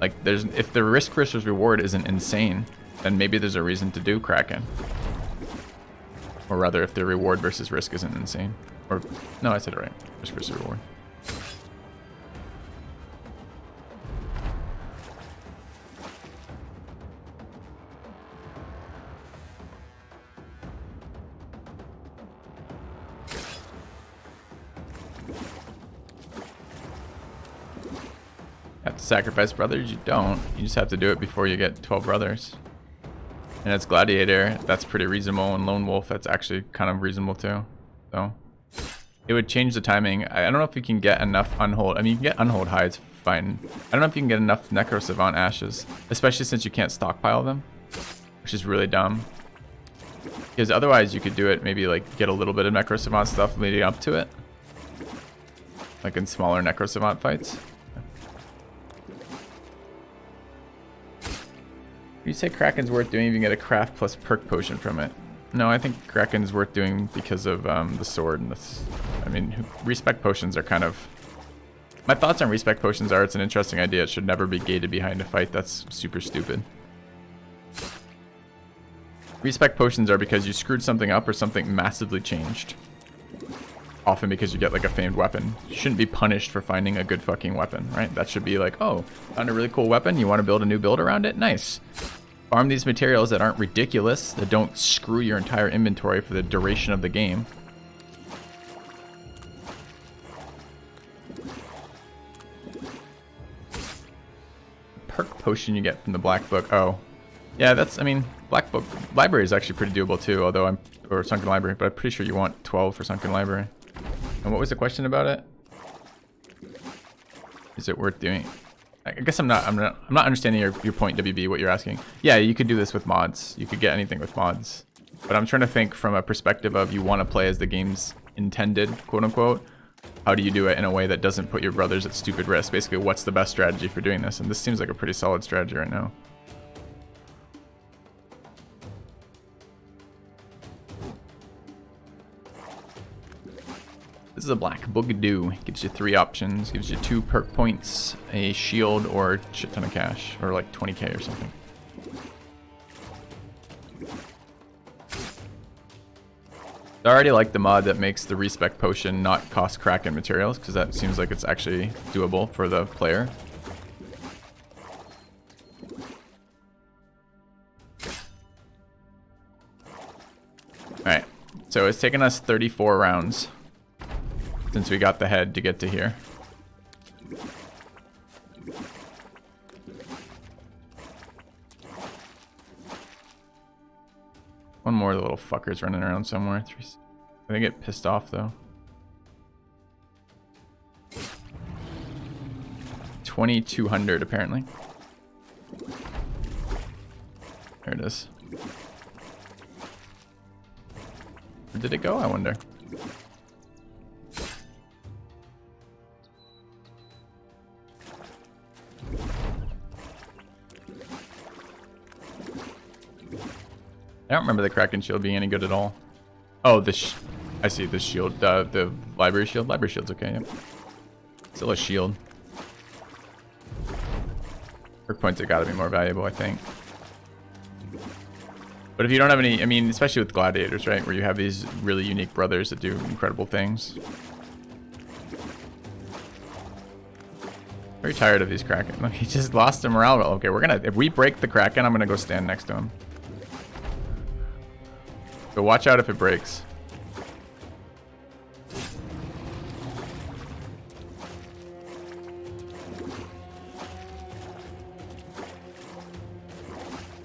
Like, if the risk versus reward isn't insane, then maybe there's a reason to do Kraken. Or rather, if the reward versus risk isn't insane. Or, no, I said it right. Risk versus reward. Have to sacrifice brothers? You don't. You just have to do it before you get 12 brothers. And it's Gladiator, that's pretty reasonable, and Lone Wolf, that's actually kind of reasonable too. So it would change the timing. I don't know if you can get enough Unhold. I mean, you can get Unhold hides, fine. I don't know if you can get enough Necro Savant ashes, especially since you can't stockpile them, which is really dumb. Because otherwise you could do it, maybe like get a little bit of Necro Savant stuff leading up to it. Like in smaller Necro Savant fights. You say Kraken's worth doing if you can get a craft plus perk potion from it. No, I think Kraken's worth doing because of the sword and this. I mean, respec potions are kind of... My thoughts on respec potions are it's an interesting idea. It should never be gated behind a fight. That's super stupid. Respec potions are because you screwed something up or something massively changed. Often because you get like a famed weapon. You shouldn't be punished for finding a good fucking weapon, right? That should be like, oh, found a really cool weapon. You want to build a new build around it? Nice. Farm these materials that aren't ridiculous, that don't screw your entire inventory for the duration of the game. Perk potion you get from the Black Book. Oh, yeah, that's, I mean, Black Book Library is actually pretty doable too, although or Sunken Library, but I'm pretty sure you want 12 for Sunken Library. And what was the question about it? Is it worth doing? I guess I'm not understanding your point, WB, what you're asking. Yeah, you could do this with mods. You could get anything with mods. But I'm trying to think from a perspective of you want to play as the game's intended, quote unquote. How do you do it in a way that doesn't put your brothers at stupid risk? Basically, what's the best strategy for doing this? And this seems like a pretty solid strategy right now. This is a Black Bookadoo. Gives you 3 options. Gives you 2 perk points, a shield, or a shit ton of cash. Or like 20k or something. I already like the mod that makes the respec potion not cost Kraken materials, because that seems like it's actually doable for the player. Alright, so it's taken us 34 rounds since we got the head to get to here. One more of the little fuckers running around somewhere. I think get pissed off though. 2200 apparently. There it is. Where did it go, I wonder? I don't remember the Kraken shield being any good at all. Oh, I see this shield, the library shield. Library shield's okay, yep. Still a shield. Perk points have got to be more valuable, I think. But if you don't have any, I mean, especially with gladiators, right, where you have these really unique brothers that do incredible things. Very tired of these Kraken. Look, he just lost the morale. Okay, if we break the Kraken, I'm gonna go stand next to him. So watch out if it breaks.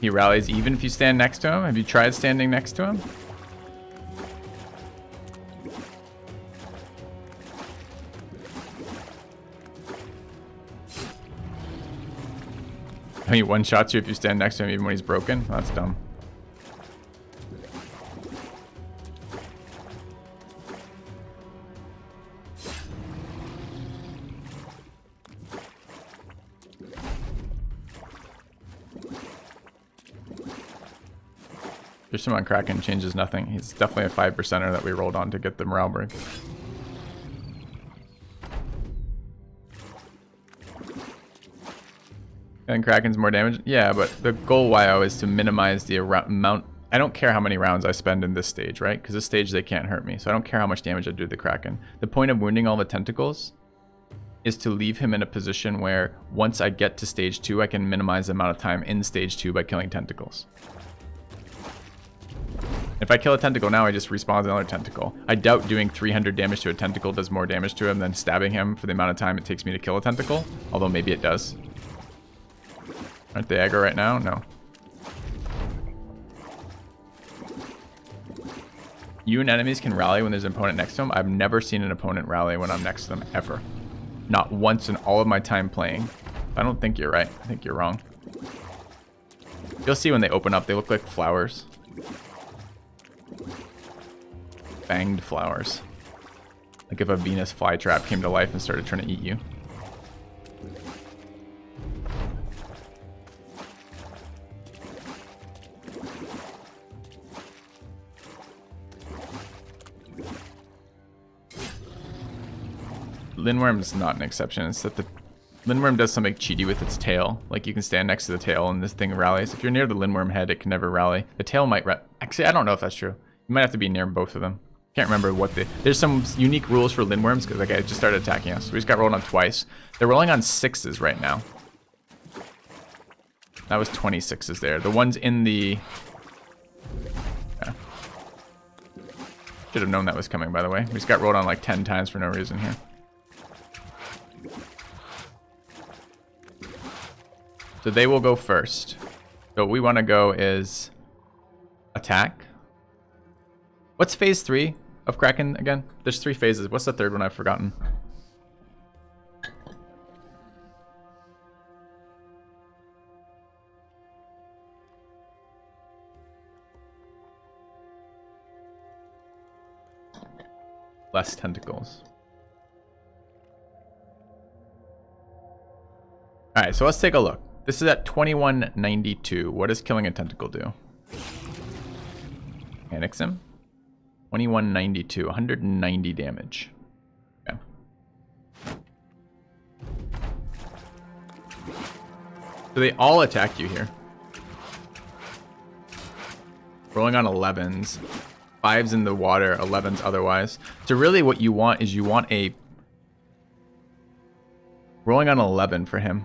He rallies even if you stand next to him? Have you tried standing next to him? Oh, he one-shots you if you stand next to him even when he's broken? That's dumb. Some on Kraken changes nothing. He's definitely a 5%er that we rolled on to get the morale break. And Kraken's more damage? Yeah, but the goal YO is to minimize the amount. I don't care how many rounds I spend in this stage, right? Because this stage they can't hurt me. So I don't care how much damage I do to the Kraken. The point of wounding all the tentacles is to leave him in a position where once I get to stage 2, I can minimize the amount of time in stage 2 by killing tentacles. If I kill a tentacle now, I just respawn another tentacle. I doubt doing 300 damage to a tentacle does more damage to him than stabbing him for the amount of time it takes me to kill a tentacle. Although maybe it does. Aren't they aggro right now? No. You and enemies can rally when there's an opponent next to them. I've never seen an opponent rally when I'm next to them, ever. Not once in all of my time playing. I don't think you're right. I think you're wrong. You'll see when they open up, they look like flowers. Fanged flowers. Like if a Venus flytrap came to life and started trying to eat you. Lindworm's not an exception. It's that the Lindworm does something cheaty with its tail. Like you can stand next to the tail and this thing rallies. If you're near the Lindworm head, it can never rally. The tail might actually, I don't know if that's true. You might have to be near both of them. Can't remember what there's some unique rules for Lindworms because that guy just started attacking us. We just got rolled on twice. They're rolling on 6s right now. That was 26s there. The ones in the... Yeah. Should have known that was coming, by the way. We just got rolled on like 10 times for no reason here. So they will go first. So what we want to go is attack. What's phase 3 of Kraken again? There's 3 phases. What's the third one? I've forgotten. Less tentacles. Alright, so let's take a look. This is at 2192. What does killing a tentacle do? Panics him. 2192, 190 damage. Okay. So they all attack you here. Rolling on 11s. 5s in the water, 11s otherwise. So really what you want is you want a... Rolling on 11 for him.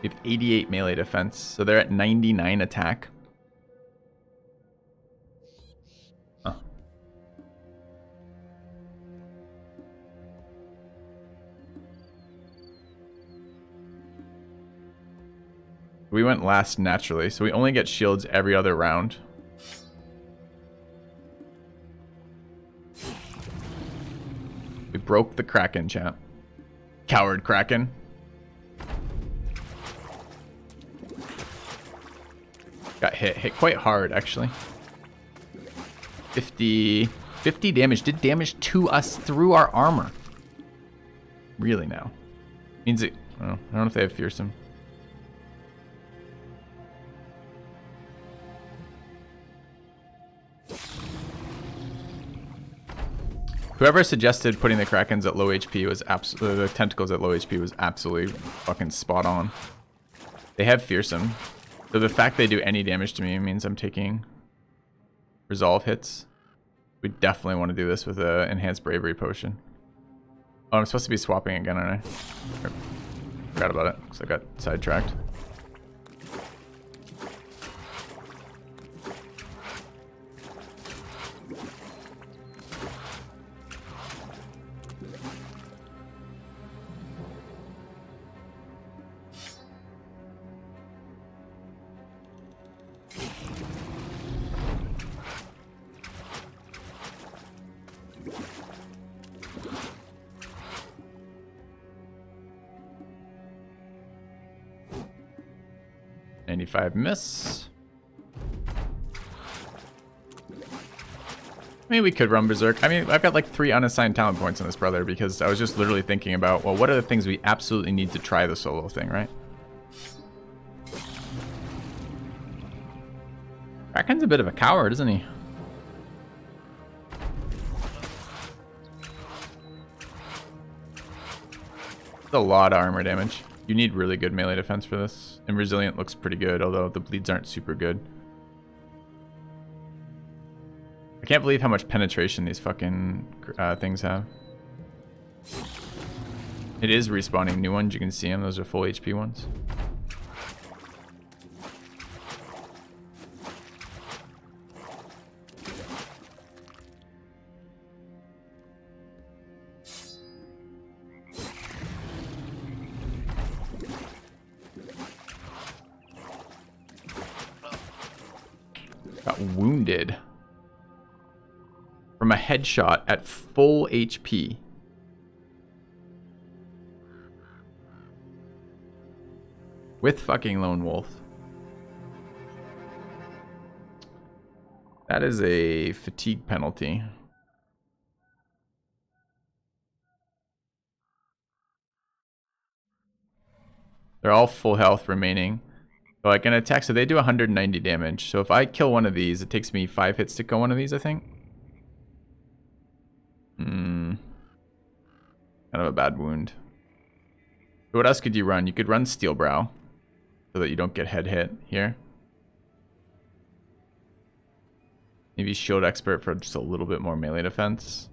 We have 88 melee defense, so they're at 99 attack. Huh. We went last naturally, so we only get shields every other round. We broke the Kraken, chat. Coward Kraken. Got hit quite hard, actually. 50 damage. Did damage to us through our armor. Really now. Means it... Oh, I don't know if they have fearsome. Whoever suggested putting the Krakens at low HP was absolutely... The tentacles at low HP was absolutely fucking spot on. They have fearsome. So the fact they do any damage to me means I'm taking resolve hits. We definitely want to do this with an enhanced bravery potion. Oh, I'm supposed to be swapping again, aren't I? Forgot about it because I got sidetracked. Miss. Maybe we could run Berserk. I mean, I've got like 3 unassigned talent points on this brother because I was just literally thinking about, well, what are the things we absolutely need to try the solo thing, right? Kraken's a bit of a coward, isn't he? That's a lot of armor damage. You need really good melee defense for this. And Resilient looks pretty good, although the bleeds aren't super good. I can't believe how much penetration these fucking things have. It is respawning new ones. You can see them. Those are full HP ones. Got wounded from a headshot at full HP. With fucking Lone Wolf. That is a fatigue penalty. They're all full health remaining. So I can attack, so they do 190 damage. So if I kill one of these, it takes me 5 hits to kill one of these, I think. Kind of a bad wound. So what else could you run? You could run Steel Brow so that you don't get head hit here. Maybe Shield Expert for just a little bit more melee defense.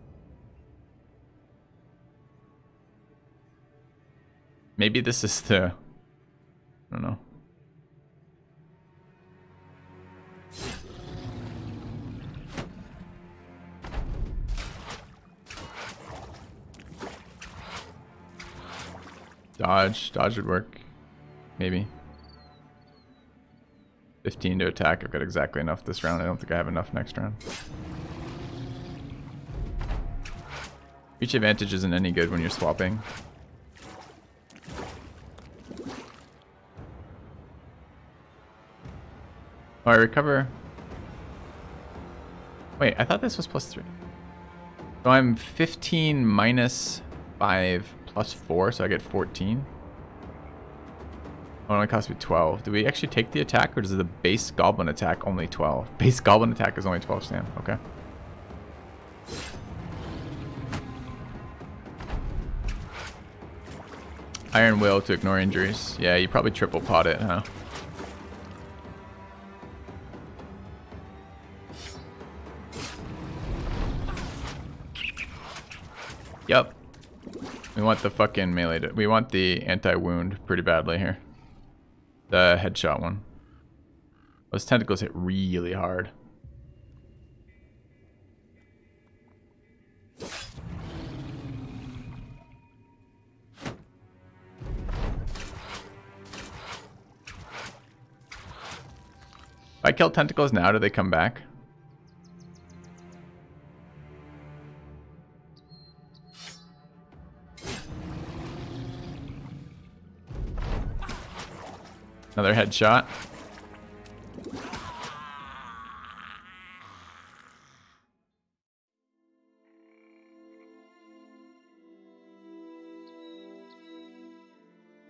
Maybe this is the... I don't know. Dodge would work. Maybe. 15 to attack. I've got exactly enough this round. I don't think I have enough next round. Reach advantage isn't any good when you're swapping. Oh, I recover. Wait, I thought this was +3. So I'm 15 minus 5 plus 4, so I get 14. Oh, it only cost me 12. Do we actually take the attack, or does the base goblin attack only 12? Base goblin attack is only 12, Sam. Okay. Iron Will to ignore injuries. Yeah, you probably triple pot it, huh? Yep. We want the fucking melee. We want the anti-wound pretty badly here. The headshot one. Those tentacles hit really hard. If I kill tentacles now, do they come back? Another headshot.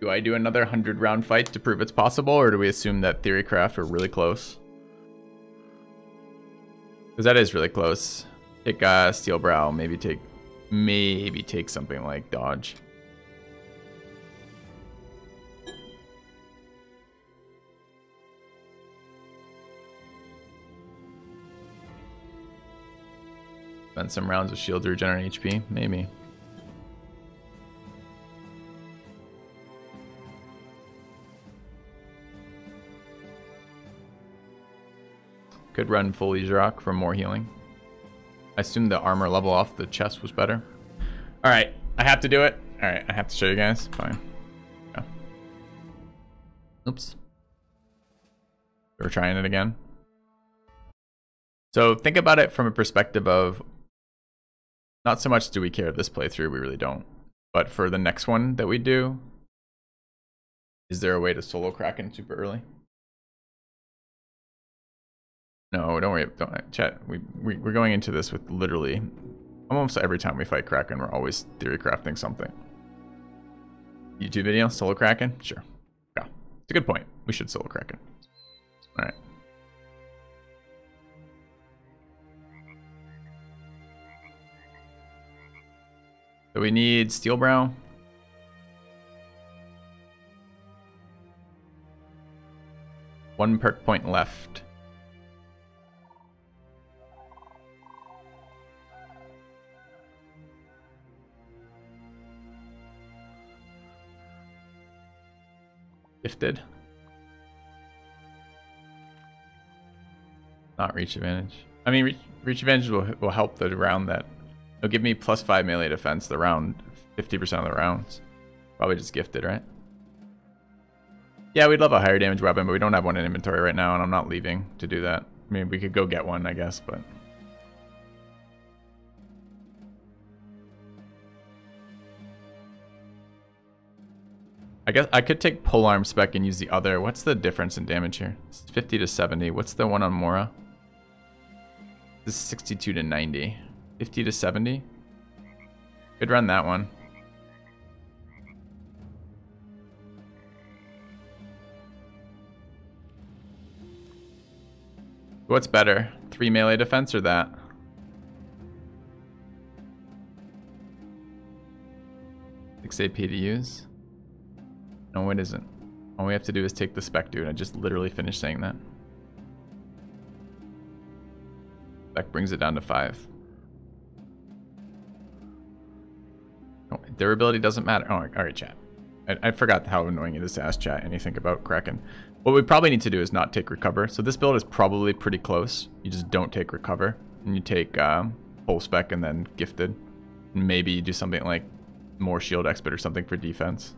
Do I do another 100-round fight to prove it's possible, or do we assume that Theorycraft are really close? Because that is really close. Take Steel Brow, maybe take something like Dodge. Spend some rounds of shield to regenerate HP, maybe. Could run full Rock for more healing. I assume the armor level off the chest was better. Alright, I have to do it. Alright, I have to show you guys. Fine. Yeah. Oops. We're trying it again. So think about it from a perspective of, not so much do we care this playthrough, we really don't. But for the next one that we do, is there a way to solo Kraken super early? No, don't worry. Don't chat. We're going into this with literally almost every time we fight Kraken, we're always theory crafting something. YouTube video, solo Kraken? Sure. Yeah. It's a good point. We should solo Kraken. Alright. So we need Steel Brow. One perk point left. Gifted. Not reach advantage. I mean, reach advantage will help the round that. It'll give me +5 melee defense the round, 50% of the rounds. Probably just gifted, right? Yeah, we'd love a higher damage weapon, but we don't have one in inventory right now, and I'm not leaving to do that. I mean, we could go get one, I guess, but... I guess I could take Polearm Spec and use the other. What's the difference in damage here? It's 50 to 70. What's the one on Mora? This is 62 to 90. 50 to 70. Could run that one. What's better? 3 melee defense or that? 6 AP to use? No, it isn't. All we have to do is take the spec dude. I just literally finished saying that. Spec brings it down to 5. Oh, durability doesn't matter. Oh, alright, chat. I forgot how annoying it is to ask chat anything about Kraken. What we probably need to do is not take recover. So this build is probably pretty close. You just don't take recover. And you take full spec and then gifted. And maybe you do something like more shield expert or something for defense.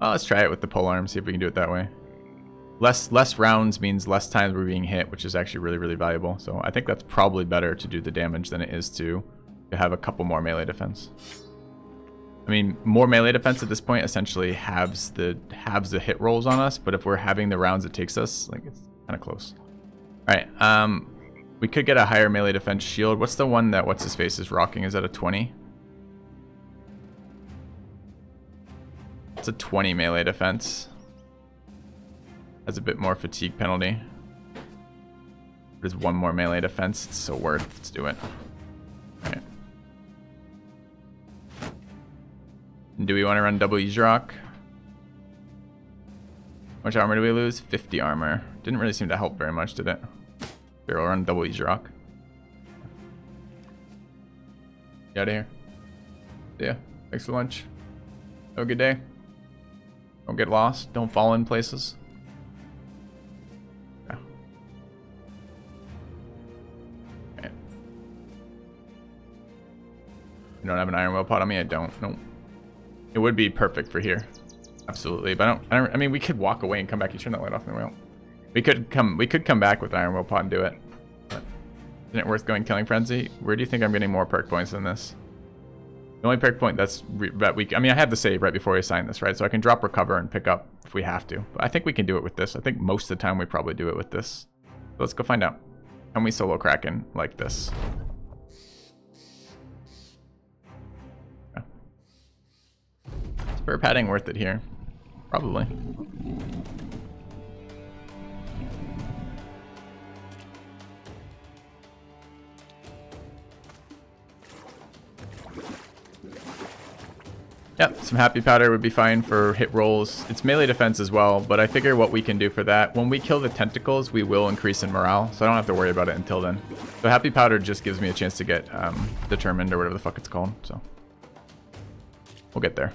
Oh, let's try it with the polearm, see if we can do it that way. Less rounds means less times we're being hit, which is actually really, really valuable. So I think that's probably better to do the damage than it is to have a couple more melee defense. I mean, more melee defense at this point essentially halves the hit rolls on us, but if we're having the rounds it takes us, like, it's kind of close. All right, we could get a higher melee defense shield. What's the one that what's his face is rocking? Is that a 20? It's a 20 melee defense. Has a bit more fatigue penalty. There's one more melee defense. It's so worth. Let's do it. All right. And do we want to run double Ease Rock? How much armor do we lose? 50 armor. Didn't really seem to help very much, did it? Here, we'll run double Ease Rock. Get out of here. Yeah. Thanks for lunch. Have a good day. Don't get lost. Don't fall in places. Yeah. Okay. You don't have an iron will pot on me? I don't. Nope. It would be perfect for here. Absolutely. But I mean, we could walk away and come back. You turn that light off and we won't. We could come back with iron will pot and do it. But isn't it worth going Killing Frenzy? Where do you think I'm getting more perk points than this? The only perk point that I mean, I have the save right before we assign this, right? So I can drop recover and pick up if we have to. But I think we can do it with this. I think most of the time we probably do it with this. So let's go find out. Can we solo Kraken like this? Yeah. Is burr padding worth it here? Probably. Yep, some happy powder would be fine for hit rolls. It's melee defense as well, but I figure what we can do for that, when we kill the tentacles, we will increase in morale, so I don't have to worry about it until then. So happy powder just gives me a chance to get determined or whatever the fuck it's called, so we'll get there.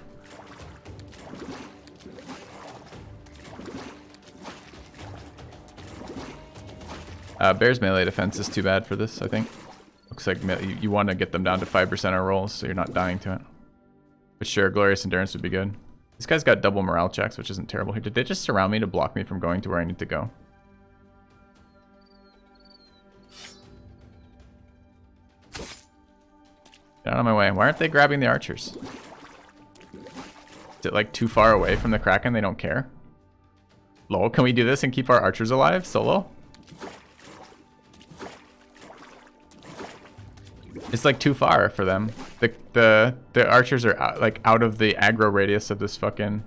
Bear's melee defense is too bad for this, I think. Looks like you want to get them down to 5% of rolls, so you're not dying to it. But sure, Glorious Endurance would be good. This guy's got double morale checks, which isn't terrible here. Did they just surround me to block me from going to where I need to go? Get out of my way. Why aren't they grabbing the archers? Is it like too far away from the Kraken? They don't care? Lol, can we do this and keep our archers alive solo? It's like too far for them. The archers are out, like out of the aggro radius of this fucking.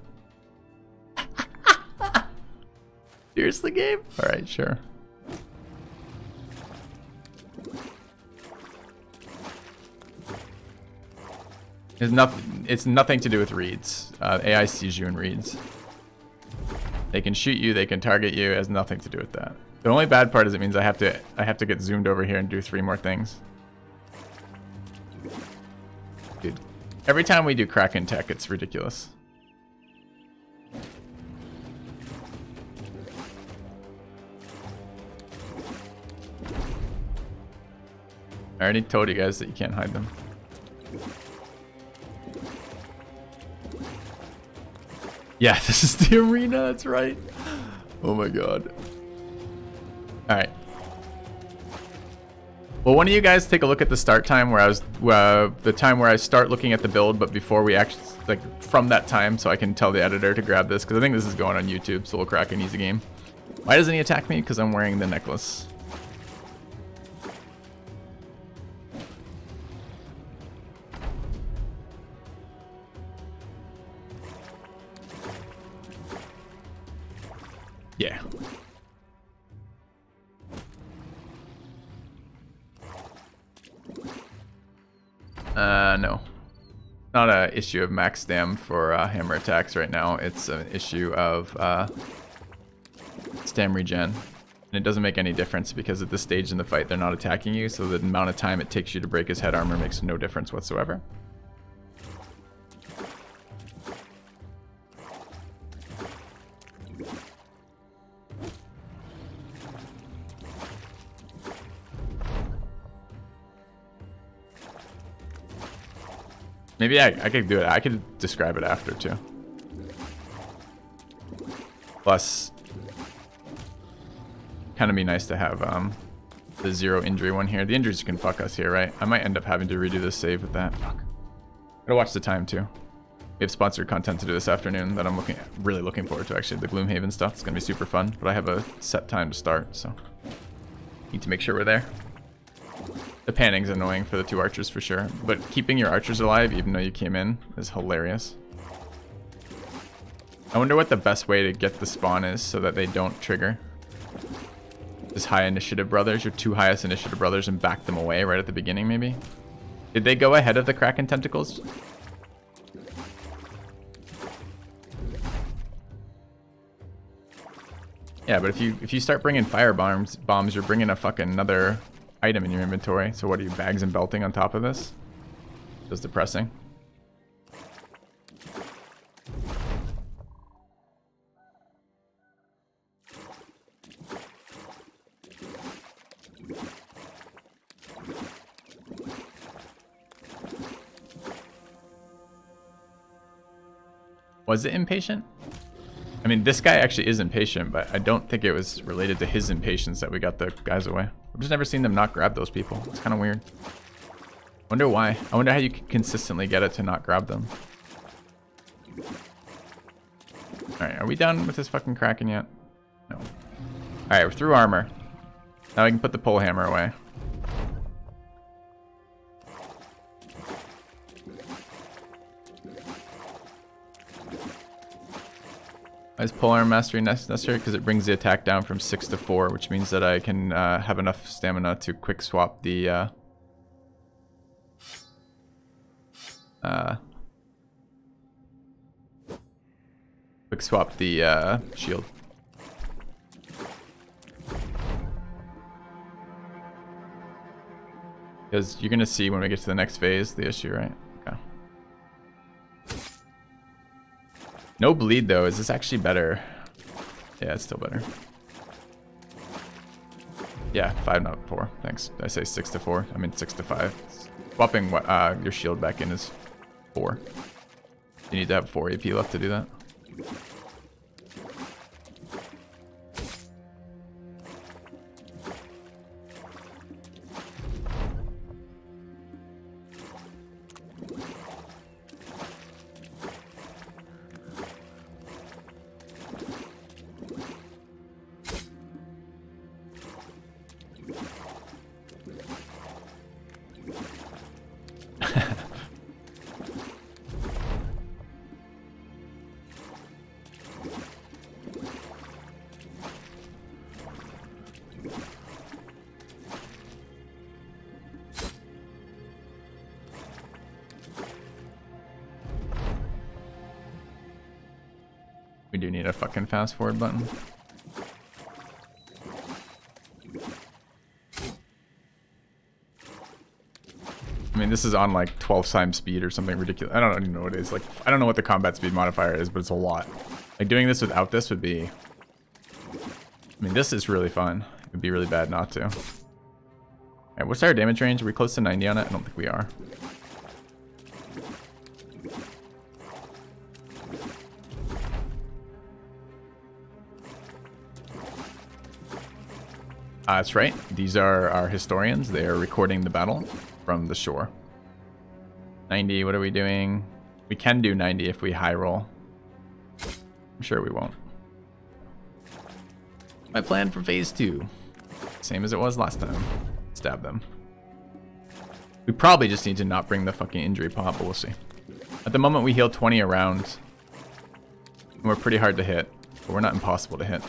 Seriously, game? All right, sure. It's nothing to do with reads. AI sees you in reads. They can shoot you. They can target you. It has nothing to do with that. The only bad part is it means I have to get zoomed over here and do 3 more things. Dude, every time we do Kraken tech, it's ridiculous. I already told you guys that you can't hide them. Yeah, this is the arena, that's right. Oh my god. Alright. Well, one of you guys take a look at the start time where I was, the time where I start looking at the build, but before we actually, like, from that time, so I can tell the editor to grab this, because I think this is going on YouTube, so we'll crack an easy game. Why doesn't he attack me? Because I'm wearing the necklace. Yeah. No. Not an issue of max stam for hammer attacks right now. It's an issue of stam regen. And it doesn't make any difference because at this stage in the fight they're not attacking you, so the amount of time it takes you to break his head armor makes no difference whatsoever. Maybe I could do it. I could describe it after too. Plus, kind of be nice to have the 0 injury one here. The injuries can fuck us here, right? I might end up having to redo this save with that. Fuck. Gotta watch the time too. We have sponsored content to do this afternoon that I'm really looking forward to. Actually, the Gloomhaven stuff. It's gonna be super fun. But I have a set time to start, so need to make sure we're there. The panning's annoying for the 2 archers for sure, but keeping your archers alive even though you came in is hilarious. I wonder what the best way to get the spawn is so that they don't trigger. This high initiative brothers, your 2 highest initiative brothers, and back them away right at the beginning maybe? Did they go ahead of the Kraken tentacles? Yeah, but if you start bringing fire bombs, you're bringing a fucking another item in your inventory. So what are you, bags and belting on top of this? Just depressing. Was it impatient? I mean, this guy actually is impatient, but I don't think it was related to his impatience that we got the guys away. I've just never seen them not grab those people. It's kind of weird. Wonder why. I wonder how you can consistently get it to not grab them. Alright, are we done with this fucking Kraken yet? No. Alright, we're through armor. Now I can put the pole hammer away. Why is polearm mastery necessary? Because it brings the attack down from 6 to 4, which means that I can have enough stamina to quick swap the shield. Because you're gonna see when we get to the next phase the issue, right? Okay. No bleed though. Is this actually better? Yeah, it's still better. Yeah, 5 not 4. Thanks. Did I say 6 to 4? I mean 6 to 5. Swapping what your shield back in is 4. You need to have 4 AP left to do that. We do need a fucking fast forward button. I mean, this is on like 12 times speed or something ridiculous. I don't even know what it is. Like, I don't know what the combat speed modifier is, but it's a lot. Like, doing this without this would be... I mean, this is really fun. It would be really bad not to. Alright, what's our damage range? Are we close to 90 on it? I don't think we are. That's right. These are our historians. They are recording the battle from the shore. 90, what are we doing? We can do 90 if we high roll. I'm sure we won't. My plan for phase 2. Same as it was last time. Stab them. We probably just need to not bring the fucking injury pop, but we'll see. At the moment, we heal 20 a round. And we're pretty hard to hit, but we're not impossible to hit.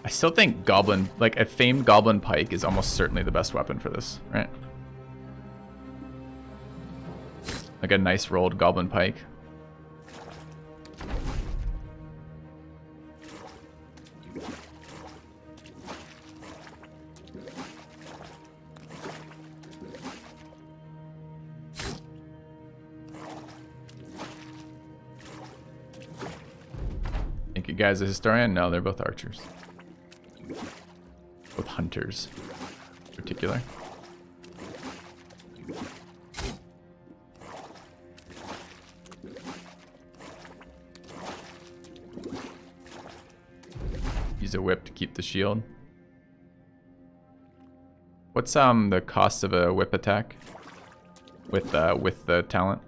I still think Goblin, like a famed Goblin Pike is almost certainly the best weapon for this, right? Like a nice rolled Goblin Pike. Think you guys a historian? No, they're both archers. Both hunters, in particular. Use a whip to keep the shield. What's the cost of a whip attack with the talent?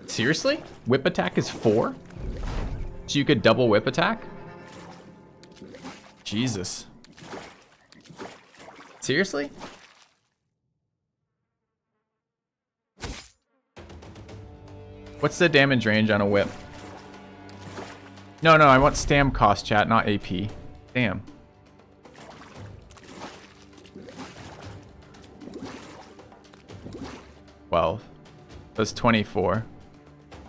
Seriously? Whip attack is 4? So you could double whip attack? Jesus. Seriously? What's the damage range on a whip? No, I want stam cost, chat, not AP. Damn. Well, that's 24.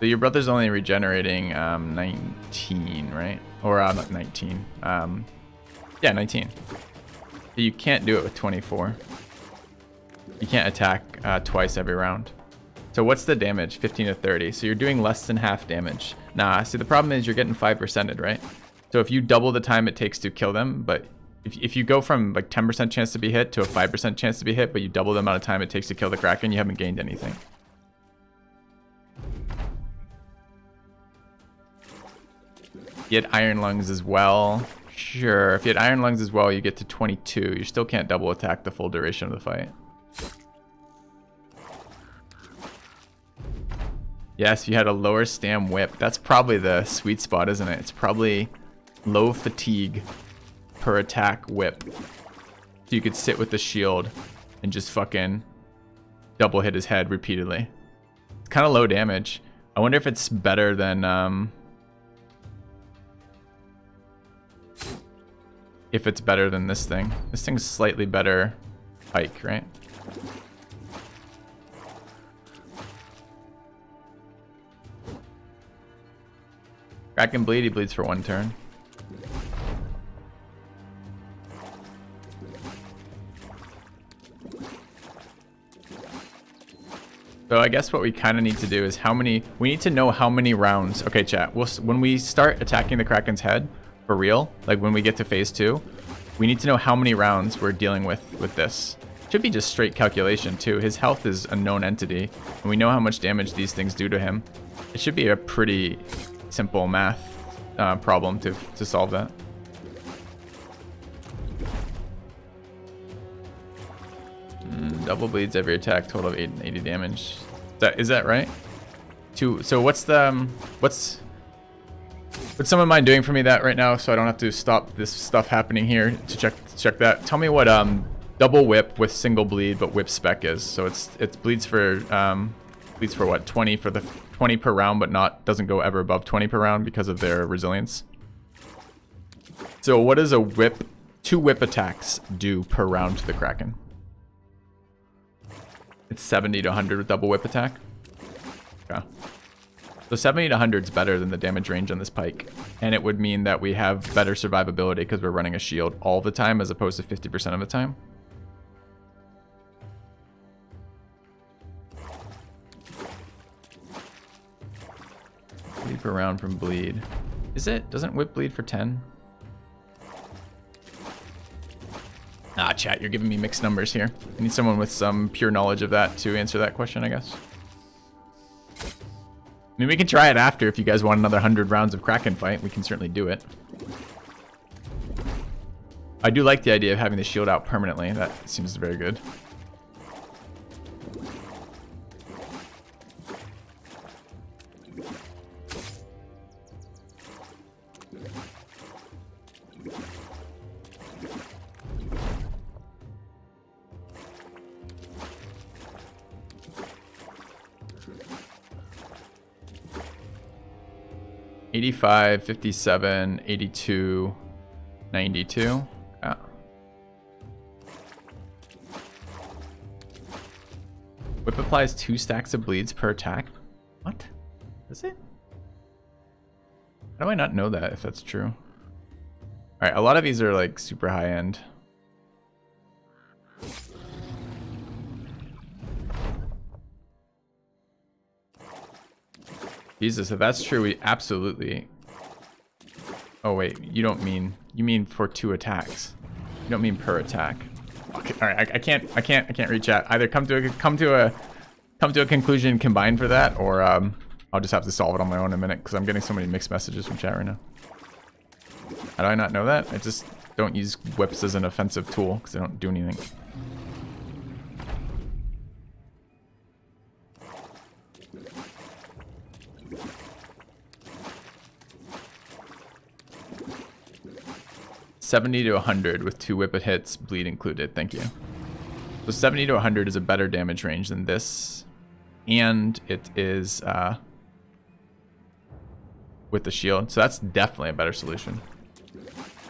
So your brother's only regenerating 19, right? Or not 19. Yeah, 19. So you can't do it with 24. You can't attack twice every round. So what's the damage? 15 to 30. So you're doing less than half damage. Nah, see the problem is you're getting 5%ed, right? So if you double the time it takes to kill them, but if you go from like 10% chance to be hit to a 5% chance to be hit, but you double the amount of time it takes to kill the Kraken, you haven't gained anything. You had Iron Lungs as well. Sure, if you had Iron Lungs as well, you get to 22. You still can't double attack the full duration of the fight. Yes, you had a lower stam whip. That's probably the sweet spot, isn't it? It's probably low fatigue per attack whip. So you could sit with the shield and just fucking double hit his head repeatedly. It's kind of low damage. I wonder if it's better than if it's better than this thing. This thing's slightly better pike, right? Kraken bleed, he bleeds for 1 turn. So I guess what we kind of need to do is we need to know how many rounds. Okay, chat, when we start attacking the Kraken's head, for real, like when we get to phase 2, we need to know how many rounds we're dealing with this. Should be just straight calculation too. His health is a known entity, and we know how much damage these things do to him. It should be a pretty simple math problem to solve that. Double bleeds every attack, total of 80 damage. Is that right? So what's someone mind doing for me that right now, so I don't have to stop this stuff happening here to check that? Tell me what double whip with single bleed but whip spec is. So it bleeds for what, 20 for the 20 per round, but doesn't go ever above 20 per round because of their resilience. So what does a 2 whip attacks do per round to the Kraken? It's 70 to 100 with double whip attack. Okay. So 70 to 100 is better than the damage range on this pike. And it would mean that we have better survivability because we're running a shield all the time as opposed to 50% of the time. Bleed per round from bleed. Is it? Doesn't whip bleed for 10? Ah, chat, you're giving me mixed numbers here. I need someone with some pure knowledge of that to answer that question, I guess. I mean, we can try it after if you guys want another 100 rounds of Kraken fight. We can certainly do it. I do like the idea of having the shield out permanently. That seems very good. $85, $57, $82, $92. Yeah. Whip applies 2 stacks of bleeds per attack. What? Is it? How do I not know that if that's true? Alright, a lot of these are like super high end. Jesus, if that's true, we absolutely... Oh wait, you don't mean... You mean for 2 attacks. You don't mean per attack. Okay, all right, I can't reach out. Either come to a conclusion combined for that, or I'll just have to solve it on my own in a minute because I'm getting so many mixed messages from chat right now. How do I not know that? I just don't use whips as an offensive tool because they don't do anything. $70 to $100 with 2 whippet hits, bleed included. Thank you. So 70 to 100 is a better damage range than this, and it is with the shield. So that's definitely a better solution.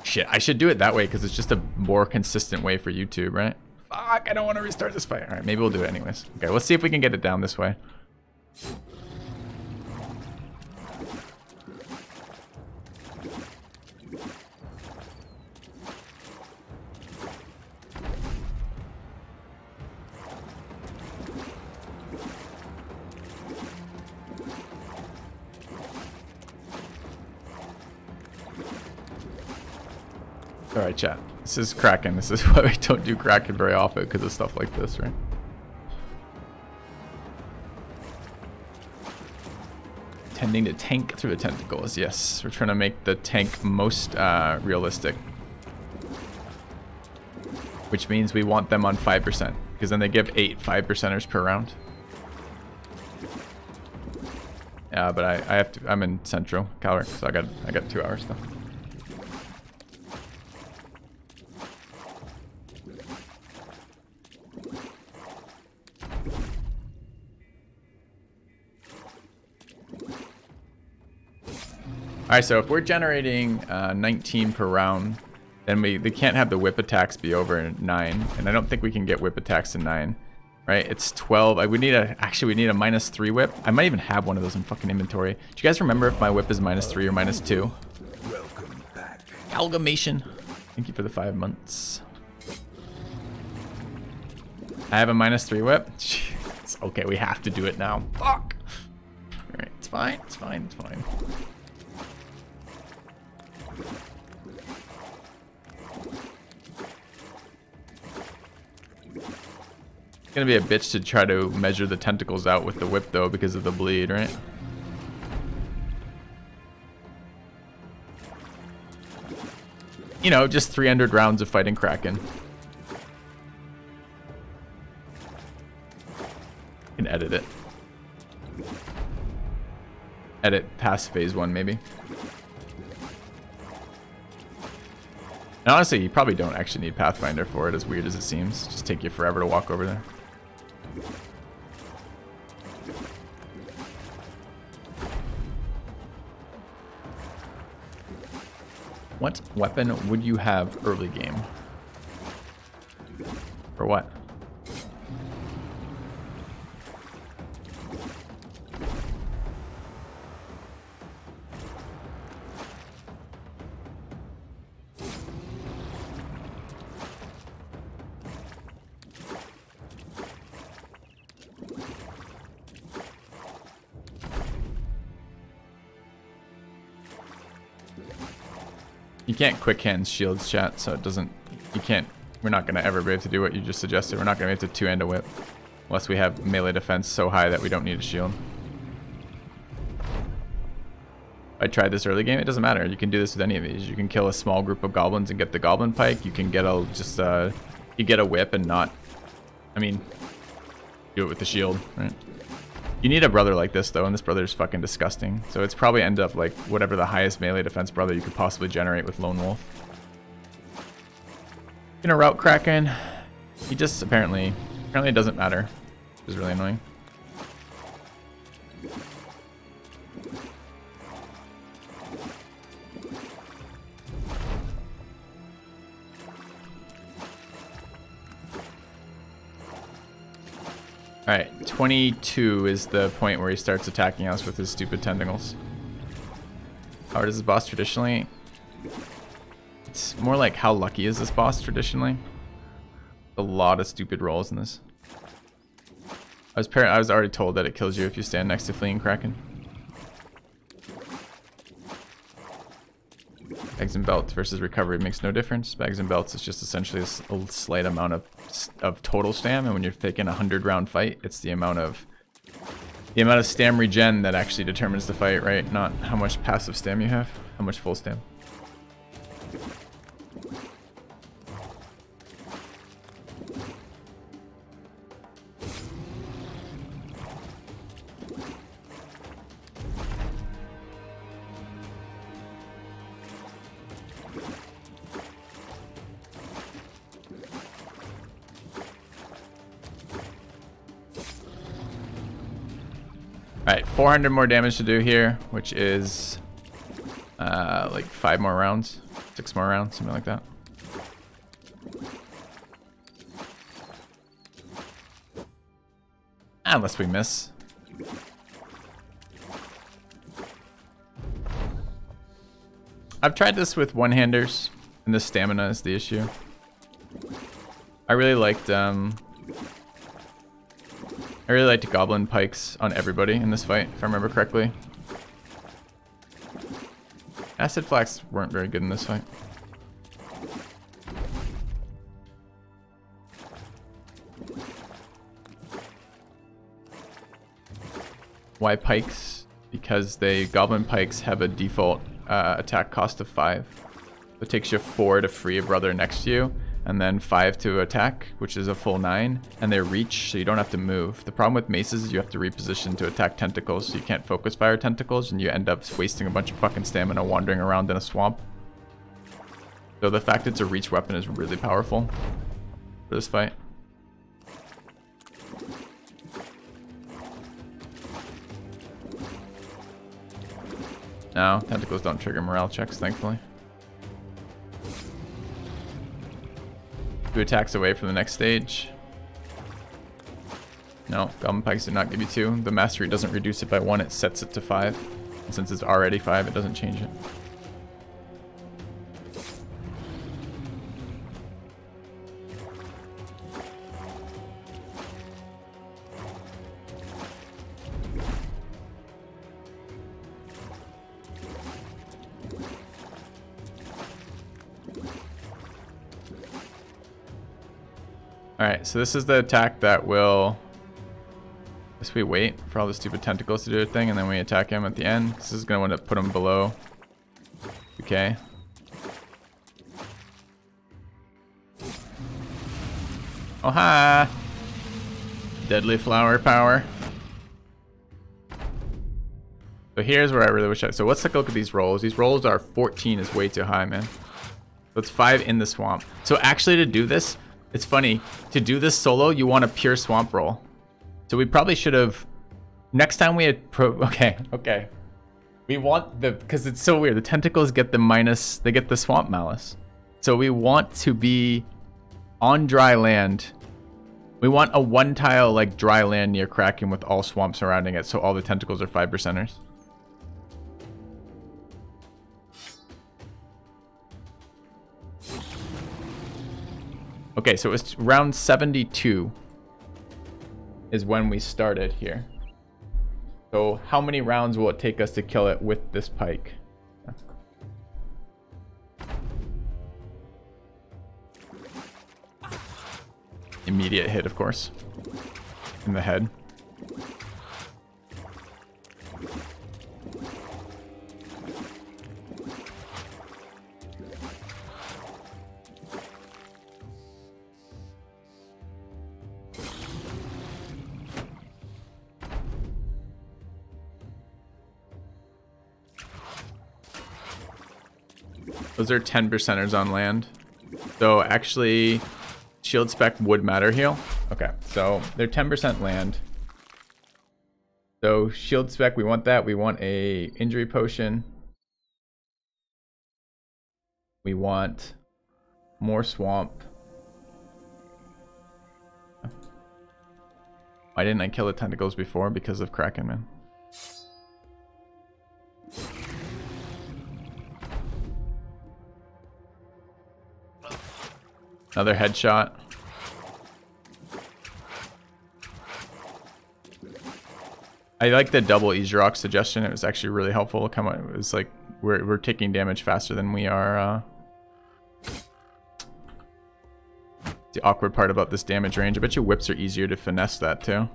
Shit, I should do it that way because it's just a more consistent way for YouTube, right? Fuck, I don't want to restart this fight. All right, maybe we'll do it anyways. Okay, let's see if we can get it down this way. Alright, chat. This is Kraken. This is why we don't do Kraken very often, because of stuff like this, right? Tending to tank through the tentacles. Yes, we're trying to make the tank most realistic. Which means we want them on 5%, because then they give 8 5%ers per round. Yeah, but I have to. I'm in Central Calgary, so I got 2 hours though. Alright, so if we're generating 19 per round, then they can't have the whip attacks be over 9, and I don't think we can get whip attacks in 9, right? It's 12. We need a -3 whip. I might even have one of those in fucking inventory. Do you guys remember if my whip is -3 or -2? Welcome back. Amalgamation. Thank you for the 5 months. I have a -3 whip. Jeez. Okay, we have to do it now. Fuck. All right, it's fine. It's fine. It's fine. It's gonna be a bitch to try to measure the tentacles out with the whip though because of the bleed, right? You know, just 300 rounds of fighting Kraken. Can edit it. Edit past phase 1 maybe. And honestly, you probably don't actually need Pathfinder for it, as weird as it seems. Just take you forever to walk over there. What weapon would you have early game? For what? You can't quick hands shields, chat, so it doesn't, you can't we're not going to ever be able to do what you just suggested. We're not going to be able to two-hand a whip unless we have melee defense so high that we don't need a shield. I tried this early game, it doesn't matter. You can do this with any of these. You can kill a small group of goblins and get the goblin pike. You can get a you get a whip and not, I mean, do it with the shield, right? You need a brother like this though, and this brother is fucking disgusting. So it's probably end up like whatever the highest melee defense brother you could possibly generate with Lone Wolf. Gonna route Kraken. He just apparently it doesn't matter, which is really annoying. Alright, 22 is the point where he starts attacking us with his stupid tentacles. How hard is this boss traditionally? It's more like how lucky is this boss traditionally? A lot of stupid rolls in this. I was already told that it kills you if you stand next to Fleeing Kraken. Bags and belts versus recovery makes no difference. Bags and belts is just essentially a slight amount of total stam, and when you're taking a 100-round fight, it's the amount of stam regen that actually determines the fight, right? Not how much passive stam you have, how much full stam. Alright, 400 more damage to do here, which is like 5 more rounds, 6 more rounds, something like that. Unless we miss. I've tried this with one-handers, and the stamina is the issue. I really liked goblin pikes on everybody in this fight, if I remember correctly. Acid flax weren't very good in this fight. Why pikes? Because goblin pikes have a default attack cost of 5. It takes you 4 to free a brother next to you, and then 5 to attack, which is a full 9, and they reach, so you don't have to move. The problem with maces is you have to reposition to attack tentacles, so you can't focus fire tentacles, and you end up wasting a bunch of fucking stamina wandering around in a swamp. So the fact it's a reach weapon is really powerful for this fight. No, tentacles don't trigger morale checks, thankfully. 2 attacks away from the next stage. No, Goblin Pikes did not give you 2. The Mastery doesn't reduce it by 1, it sets it to 5. And since it's already 5, it doesn't change it. Alright, so this is the attack that will... Guess we wait for all the stupid tentacles to do their thing, and then we attack him at the end. This is going to put him below. Okay. Oh, hi! Deadly flower power. So here's where I really wish so let's take a look at these rolls. These rolls are 14 is way too high, man. So it's 5 in the swamp. So actually to do this, it's funny, to do this solo, you want a pure swamp roll. So we probably should have, next time we had okay. We want because it's so weird, the tentacles get they get the swamp malice. So we want to be on dry land. We want a 1-tile like dry land near Kraken with all swamp surrounding it, so all the tentacles are 5%ers. Okay, so it was round 72 is when we started here. So how many rounds will it take us to kill it with this pike? immediate hit, of course, in the head. Those are 10%ers on land. So actually, shield spec would matter heal. Okay, so they're 10% land. So shield spec, we want that. We want a injury potion. We want more swamp. Why didn't I kill the tentacles before? Because of Kraken, man. Another headshot. I like the double Izurok suggestion. It was actually really helpful. Come on, it was like we're taking damage faster than we are. The awkward part about this damage range. I bet you whips are easier to finesse that too.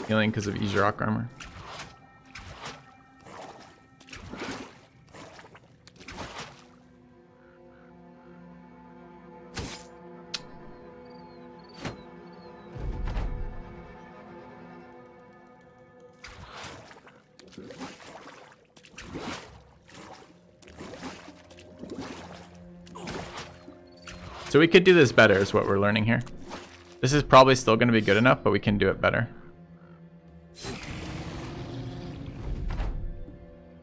Healing because of Izurok armor. So we could do this better is what we're learning here. This is probably still going to be good enough, but we can do it better.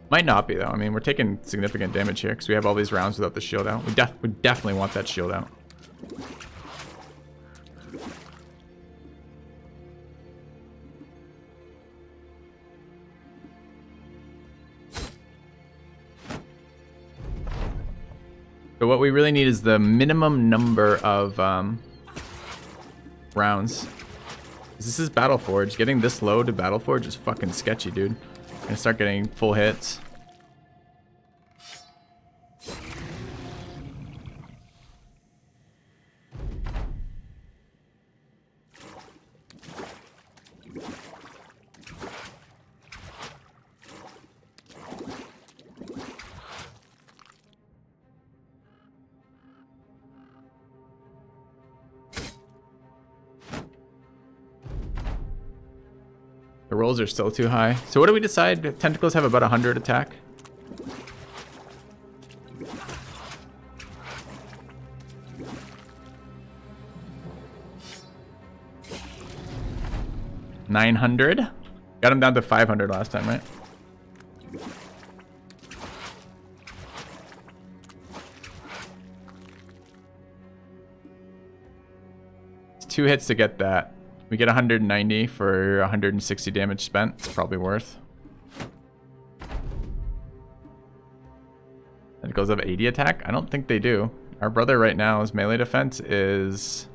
Might not be though. I mean, we're taking significant damage here because we have all these rounds without the shield out. We definitely want that shield out. So what we really need is the minimum number of rounds. This is Battleforge. Getting this low to Battleforge is fucking sketchy, dude. I'm gonna start getting full hits. The rolls are still too high. So what do we decide? Tentacles have about 100 attack. $900. Got him down to 500 last time, right? It's 2 hits to get that. We get 190 for 160 damage spent. It's probably worth. Tentacles have 80 attack? I don't think they do. Our brother right now, his melee defense is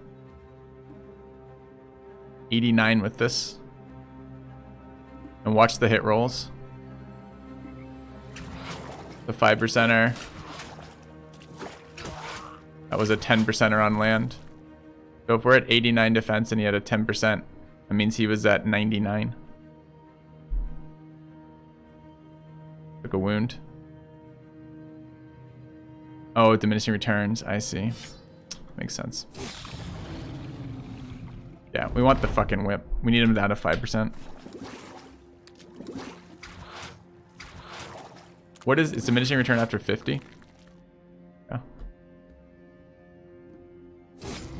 89 with this. And watch the hit rolls. The 5%er. That was a 10%er on land. So if we're at 89 defense and he had a 10%, that means he was at 99. Took a wound. Oh, diminishing returns. I see. Makes sense. Yeah, we want the fucking whip. We need him down to 5%. What is diminishing return after 50? Yeah.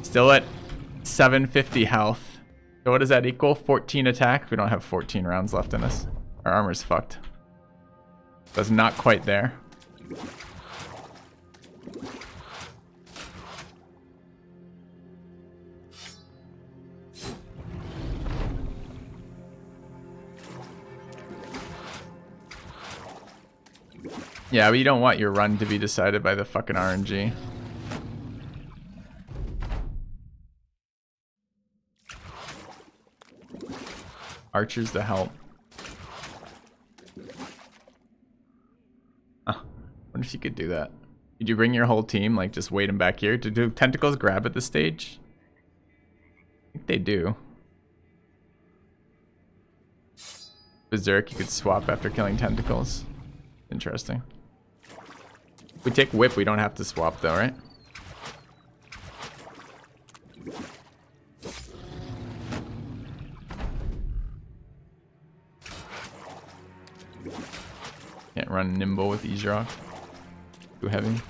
Still at 750 health. So what does that equal? 14 attack. We don't have 14 rounds left in us. Our armor's fucked. That's not quite there. Yeah, but you don't want your run to be decided by the fucking RNG. Archers to help. I wonder if you could do that. Did you bring your whole team, like just wait them back here? Do tentacles grab at this stage? I think they do. Berserk, you could swap after killing tentacles. Interesting. If we take whip, we don't have to swap though, right? Can't run nimble with Easrock. Too heavy.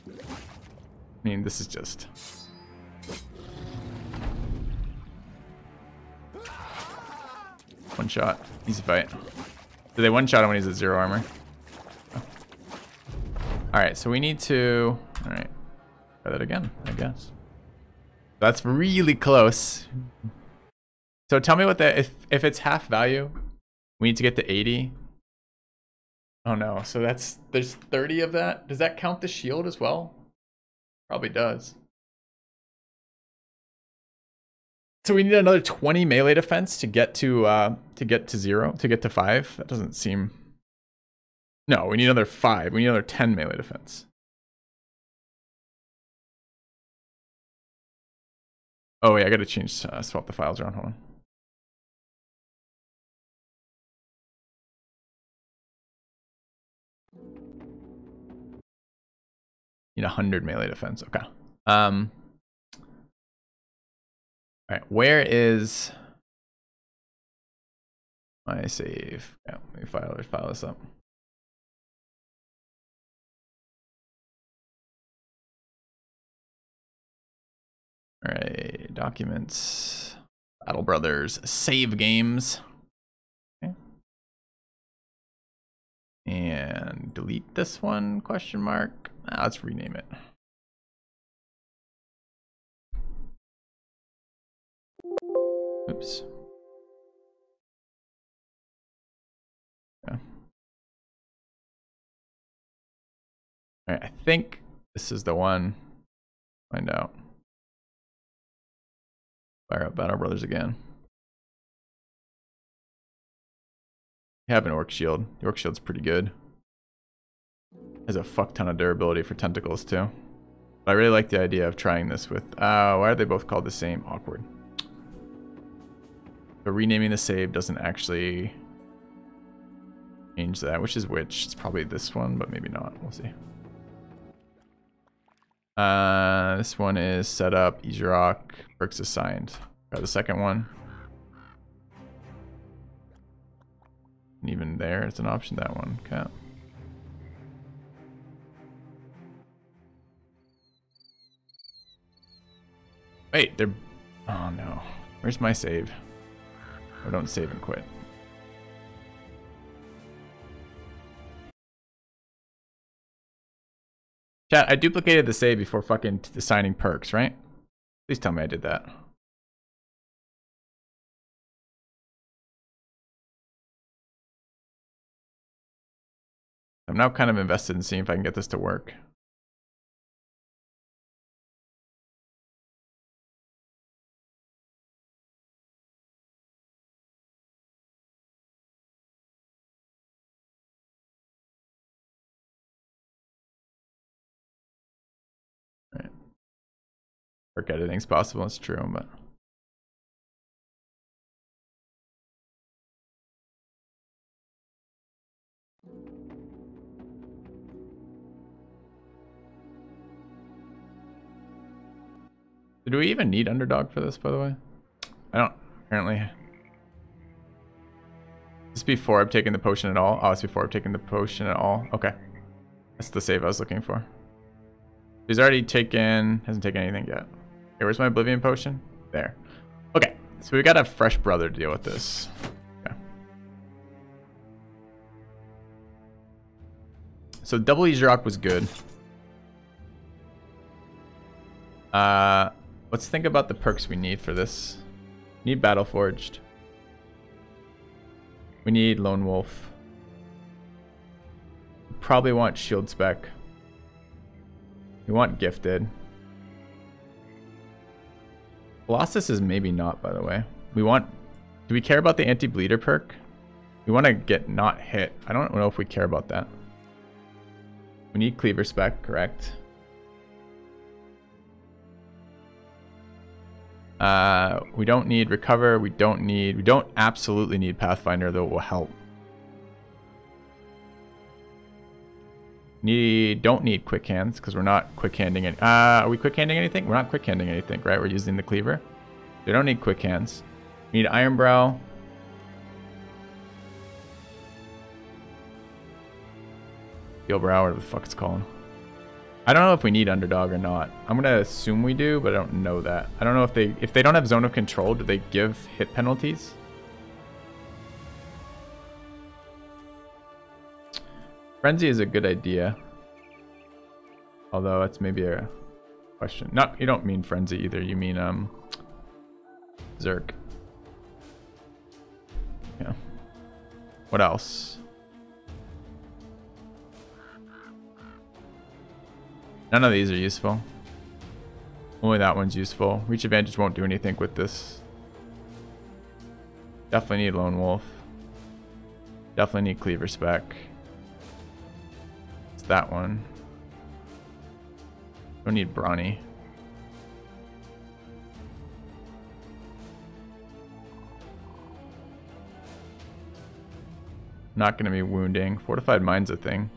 I mean, this is just... one shot. Easy fight. Do they one shot him when he's at 0 armor? Oh. Alright, so we need to... Alright. Try that again, I guess. That's really close. So tell me what the... If it's half value, we need to get to 80. Oh no, so that's... There's 30 of that? Does that count the shield as well? Probably does. So we need another 20 melee defense to get to 0, to get to 5. That doesn't seem... No, we need another 5. We need another 10 melee defense. Oh wait, I gotta change, swap the files around. Hold on. Need 100 melee defense. Okay. All right, where is my save? Yeah, let me file this up. All right, documents, Battle Brothers, save games. Okay. And delete this one, question mark. Let's rename it. Oops. Yeah. All right, I think this is the one. Find out. Fire up Battle Brothers again. We have an Orc Shield. The Orc Shield's pretty good. Has a fuck ton of durability for tentacles too. But I really like the idea of trying this with... why are they both called the same? Awkward. So renaming the save doesn't actually change that. Which is which? It's probably this one, but maybe not. We'll see. This one is set up. Easrock. Perks assigned. Try the second one. And even there, it's an option. That one. Okay. Wait, they're... Oh no. Where's my save? Or don't save and quit. Chat, I duplicated the save before fucking assigning perks, right? Please tell me I did that. I'm now kind of invested in seeing if I can get this to work. Right. Perk editing's possible, it's true, but... Do we even need underdog for this, by the way? I don't, apparently. Is this before I've taken the potion at all? Oh, it's before I've taken the potion at all. Okay. That's the save I was looking for. He's already taken, hasn't taken anything yet. Okay, where's my Oblivion potion? There. Okay, so we got a fresh brother to deal with this. Okay. So double Easrock was good. Let's think about the perks we need for this. We need Battle Forged. We need Lone Wolf. probably want shield spec. We want gifted. Colossus is maybe not, by the way. We want... Do we care about the anti-bleeder perk? We want to get not hit. I don't know if we care about that. We need cleaver spec, correct? We don't need recover. We don't absolutely need Pathfinder, though it will help. Don't need quick hands because we're not quick handing it. Are we quick handing anything? We're not quick handing anything, right? We're using the cleaver. They don't need quick hands. We need Iron Brow. Steel Brow, whatever the fuck it's called. I don't know if we need Underdog or not. I'm gonna assume we do, but I don't know that. I don't know if they don't have Zone of Control, do they give hit penalties? Frenzy is a good idea. Although that's maybe a question. Not, you don't mean Frenzy either, you mean Zerk. Yeah. What else? None of these are useful. Only that one's useful. Reach advantage won't do anything with this. Definitely need Lone Wolf. Definitely need Cleaver spec. It's that one. Don't need Brawny. Not going to be wounding. Fortified Mind's a thing.